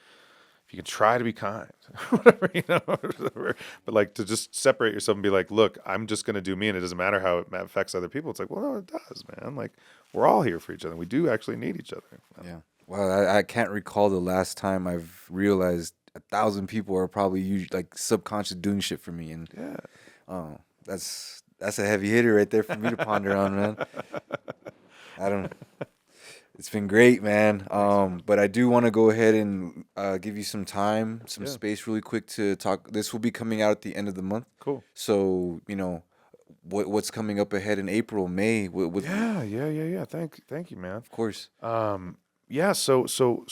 if you can try to be kind, whatever, but like to just separate yourself and be like, look, I'm just going to do me and it doesn't matter how it affects other people. It's like, well, no, it does, man. Like we're all here for each other. We do actually need each other. Yeah. Well, I can't recall the last time I've realized 1,000 people are probably like subconscious doing shit for me. And that's a heavy hitter right there for me to ponder on, man. I don't It's been great, man. But I do want to go ahead and give you some time, some space really quick to talk. This will be coming out at the end of the month. Cool. So, what's coming up ahead in April, May? Yeah. Thank you, man. Of course. Yeah, so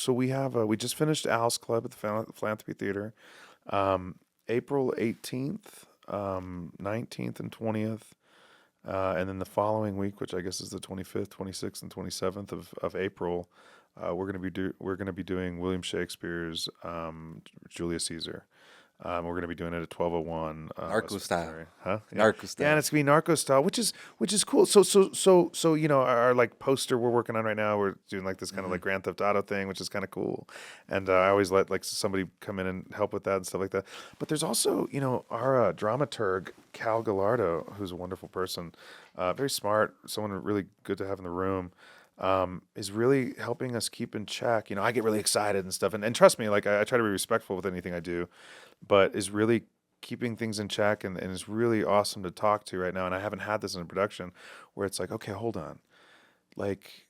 we have we just finished Al's Club at the Philanthropy Theater, April 18th, 19th, and 20th. And then the following week, which I guess is the 25th, 26th, and 27th of April, we're gonna be doing William Shakespeare's Julius Caesar. We're gonna be doing it at 1201. Narco style, huh? Yeah. Narco style. Yeah, and it's gonna be narco style, which is cool. So our like poster we're working on right now, we're doing like this kind of like Grand Theft Auto thing, which is kind of cool. And I always let like somebody come in and help with that and stuff like that. But there's also our dramaturg Cal Gallardo, who's a wonderful person, very smart, someone really good to have in the room. Is really helping us keep in check. I get really excited and stuff, and trust me, like I try to be respectful with anything I do, but is really keeping things in check and is really awesome to talk to right now. And I haven't had this in a production where it's like, okay, hold on, like,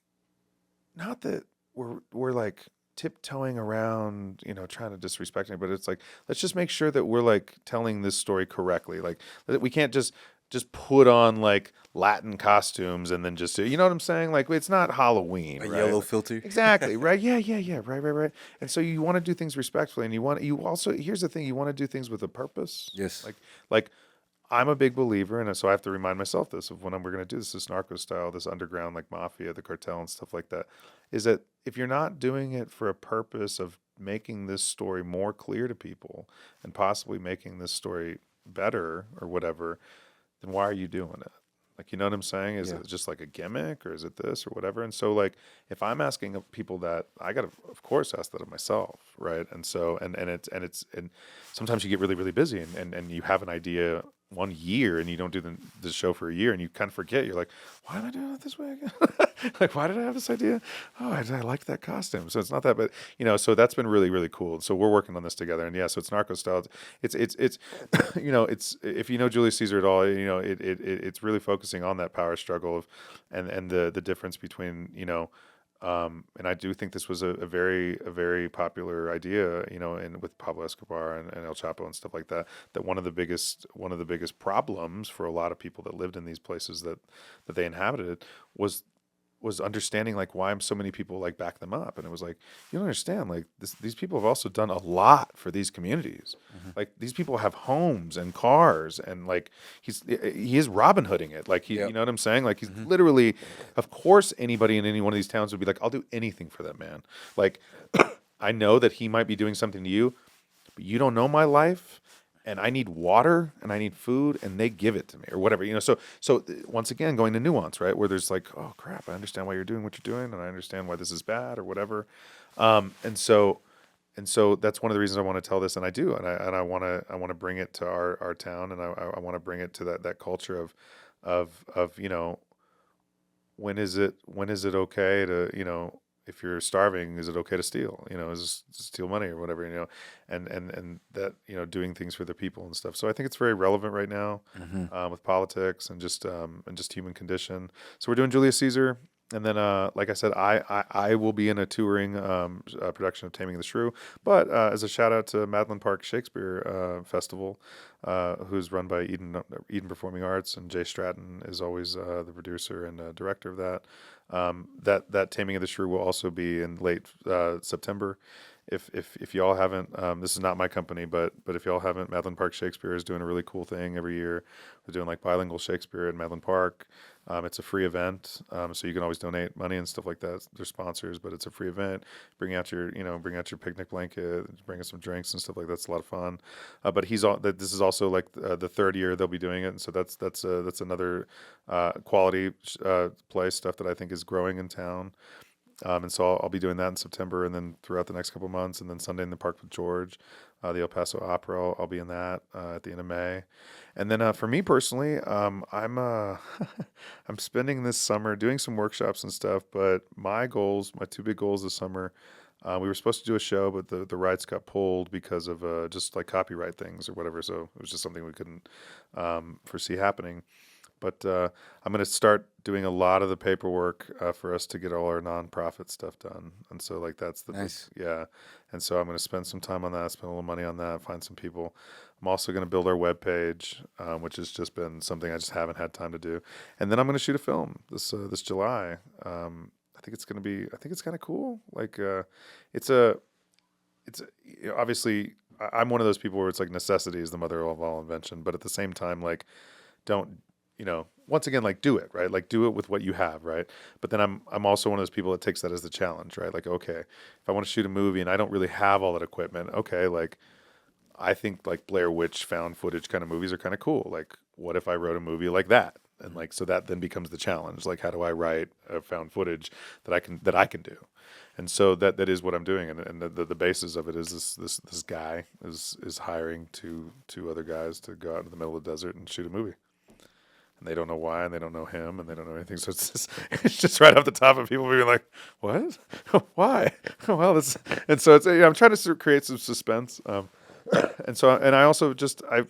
not that we're like tiptoeing around, trying to disrespect anybody, but it's like, let's just make sure that we're like telling this story correctly. Like we can't just put on like Latin costumes and then just, you know what I'm saying? Like it's not Halloween, A right? yellow filter. Exactly. Right. Yeah. Right. And so you want to do things respectfully, and you also, here's the thing, you want to do things with a purpose. Yes. Like I'm a big believer, and so I have to remind myself this of when we're going to do this narco style, this underground, like mafia, the cartel and stuff like that, is that if you're not doing it for a purpose of making this story more clear to people and possibly making this story better or whatever, then why are you doing it? Like, you know what I'm saying? Is it just like a gimmick, or is it this or whatever? And so like, if I'm asking of people that, I got to, of course, ask that of myself. Right. And so, and sometimes you get really, really busy and you have an idea 1 year and you don't do the show for a year and you kind of forget. You're like, why am I doing it this way again? Like, why did I have this idea? Oh, I liked that costume. So it's not that, but so that's been really, really cool. So we're working on this together. And yeah, so it's narco style. It's it's if you know Julius Caesar at all, it's really focusing on that power struggle of, and the difference between, and I do think this was a very popular idea, and with Pablo Escobar and El Chapo and stuff like that. That one of the biggest problems for a lot of people that lived in these places that they inhabited was understanding like why so many people like back them up. And it was like, you don't understand, like these people have also done a lot for these communities. Like these people have homes and cars, and like he is Robin Hooding it. Like you know what I'm saying? Like he's literally, of course, anybody in any one of these towns would be like, I'll do anything for that man. Like I know that he might be doing something to you, but you don't know my life. And I need water and I need food, and they give it to me or whatever, So once again, going to nuance, right? Where there's like, oh crap, I understand why you're doing what you're doing, and I understand why this is bad or whatever. And so that's one of the reasons I want to tell this, and I do, and I want to bring it to our town, and I want to bring it to that culture of when is it okay to if you're starving, is it okay to steal? Is steal money or whatever? And that doing things for the people and stuff. So I think it's very relevant right now with politics and just human condition. So we're doing Julius Caesar, and then like I said, I will be in a touring production of Taming the Shrew. But as a shout out to Madeline Park Shakespeare Festival, who's run by Eden Performing Arts, and Jay Stratton is always the producer and director of that. That Taming of the Shrew will also be in late September. If y'all haven't, this is not my company, but if y'all haven't, Madeline Park Shakespeare is doing a really cool thing every year. We're doing like bilingual Shakespeare at Madeline Park. It's a free event, so you can always donate money and stuff like that. They're sponsors, but it's a free event. Bring out your picnic blanket, bring us some drinks and stuff like that. It's a lot of fun. But this is also like the third year they'll be doing it, and so that's another quality play stuff that I think is growing in town. And so I'll be doing that in September, and then throughout the next couple of months, and then Sunday in the Park with George, the El Paso Opera. I'll be in that at the end of May, and then for me personally, I'm I'm spending this summer doing some workshops and stuff. But my two big goals this summer, we were supposed to do a show, but the rights got pulled because of just like copyright things or whatever. So it was just something we couldn't foresee happening. But I'm going to start doing a lot of the paperwork for us to get all our nonprofit stuff done. And so like that's the Nice. yeah. And so I'm going to spend some time on that, spend a little money on that, find some people. I'm also going to build our webpage, which has just been something I just haven't had time to do. And then I'm going to shoot a film this July. I think it's kind of cool. Like obviously I'm one of those people where it's like necessity is the mother of all invention, but at the same time, like don't once again, like do it, right? Like do it with what you have, right? But then I'm also one of those people that takes that as the challenge, right? Like, okay, if I want to shoot a movie and I don't really have all that equipment, okay, like I think like Blair Witch found footage kind of movies are kind of cool. Like, what if I wrote a movie like that? And like, so that then becomes the challenge. Like, how do I write a found footage that I can do? And so that is what I'm doing. And the basis of it is this guy is hiring two other guys to go out into the middle of the desert and shoot a movie. And they don't know why, and they don't know him, and they don't know anything. So it's just right off the top of people being like, "What? Why?" Well, and so it's I'm trying to create some suspense. And I also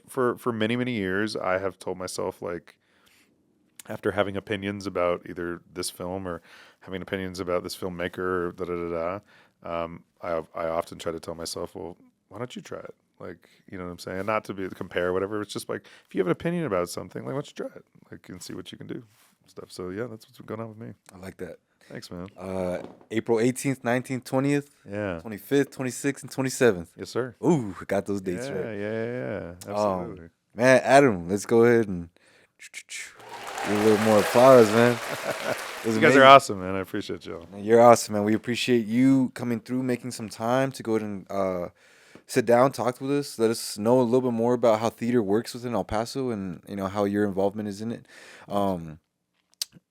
for many years I have told myself, like, after having opinions about either this film or having opinions about this filmmaker or I often try to tell myself, well, why don't you try it? Like, you know what I'm saying? And not to be compare or whatever. It's just like, if you have an opinion about something, like, why don't you try it? Like, and see what you can do. Stuff. So yeah, that's what's going on with me. I like that. Thanks, man. April 18th, 19th, 20th, Yeah. 25th, 26th, and 27th. Yes, sir. Ooh, I got those dates Yeah, right. yeah. Absolutely. Man, Adam, let's go ahead and give a little more applause, man. You guys are awesome, man. I appreciate y'all. You're awesome, man. We appreciate you coming through, making some time to go ahead and sit down, talk with us, let us know a little bit more about how theater works within El Paso and, how your involvement is in it.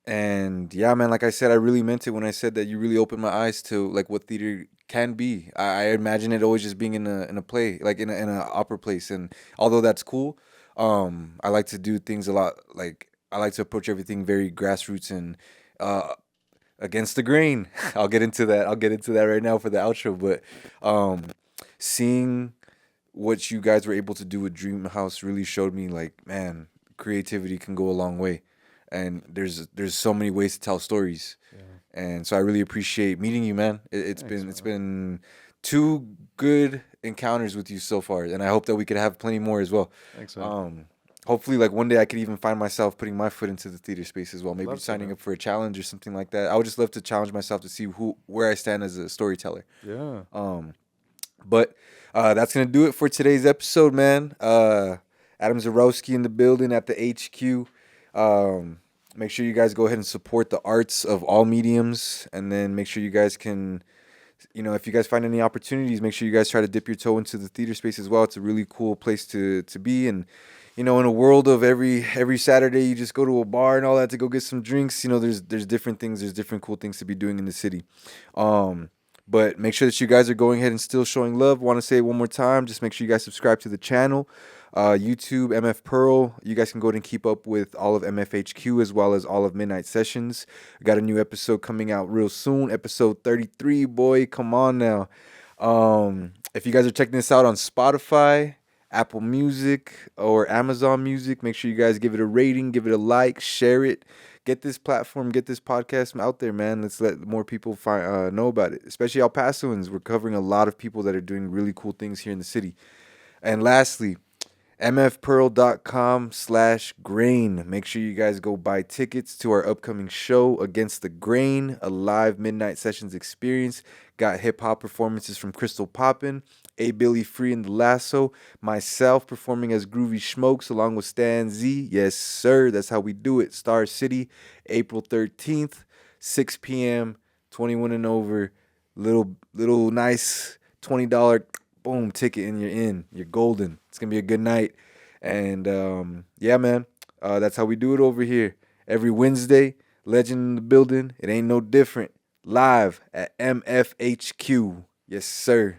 And yeah, man, like I said, I really meant it when I said that you really opened my eyes to like what theater can be. I imagine it always just being in a play, like in a opera place. And although that's cool, I like to do things a lot. Like I like to approach everything very grassroots and uh, against the grain. I'll get into that. I'll get into that right now for the outro. But um, seeing what you guys were able to do with Dream House really showed me, like, man, creativity can go a long way, and there's so many ways to tell stories. Yeah. And so I really appreciate meeting you, man. Thanks, It's brother. been two good encounters with you so far, and I hope that we could have plenty more as well. Thanks, man. Hopefully, like one day I could even find myself putting my foot into the theater space as well. I'd Maybe love to, signing man. up for a challenge or something like that. I would just love to challenge myself to see where I stand as a storyteller. Yeah. But that's gonna do it for today's episode, man. Adam Zarowski in the building at the HQ. Make sure you guys go ahead and support the arts of all mediums, and then make sure you guys can, if you guys find any opportunities, make sure you guys try to dip your toe into the theater space as well. It's a really cool place to be, and in a world of every Saturday you just go to a bar and all that to go get some drinks. There's different things, there's different cool things to be doing in the city. But make sure that you guys are going ahead and still showing love. Want to say it one more time. Just make sure you guys subscribe to the channel. YouTube, MF Pearl. You guys can go ahead and keep up with all of MFHQ as well as all of Midnight Sessions. I got a new episode coming out real soon. Episode 33, boy. Come on now. If you guys are checking this out on Spotify, Apple Music, or Amazon Music, make sure you guys give it a rating, give it a like, share it. Get this platform, get this podcast out there, man. Let's let more people know about it, especially El Pasoans. We're covering a lot of people that are doing really cool things here in the city. And lastly, mfpearl.com/grain. Make sure you guys go buy tickets to our upcoming show, Against the Grain, a live Midnight Sessions experience. Got hip-hop performances from Crystal Poppin', A. Billy Free and The Lasso, myself performing as Groovy Smokes along with Stan Z. Yes, sir, that's how we do it. Star City, April 13th, 6 p.m., 21 and over. Little nice $20 boom ticket and you're in. You're golden. It's gonna be a good night. And yeah, man, that's how we do it over here. Every Wednesday, Legend in the building. It ain't no different. Live at MFHQ. Yes, sir.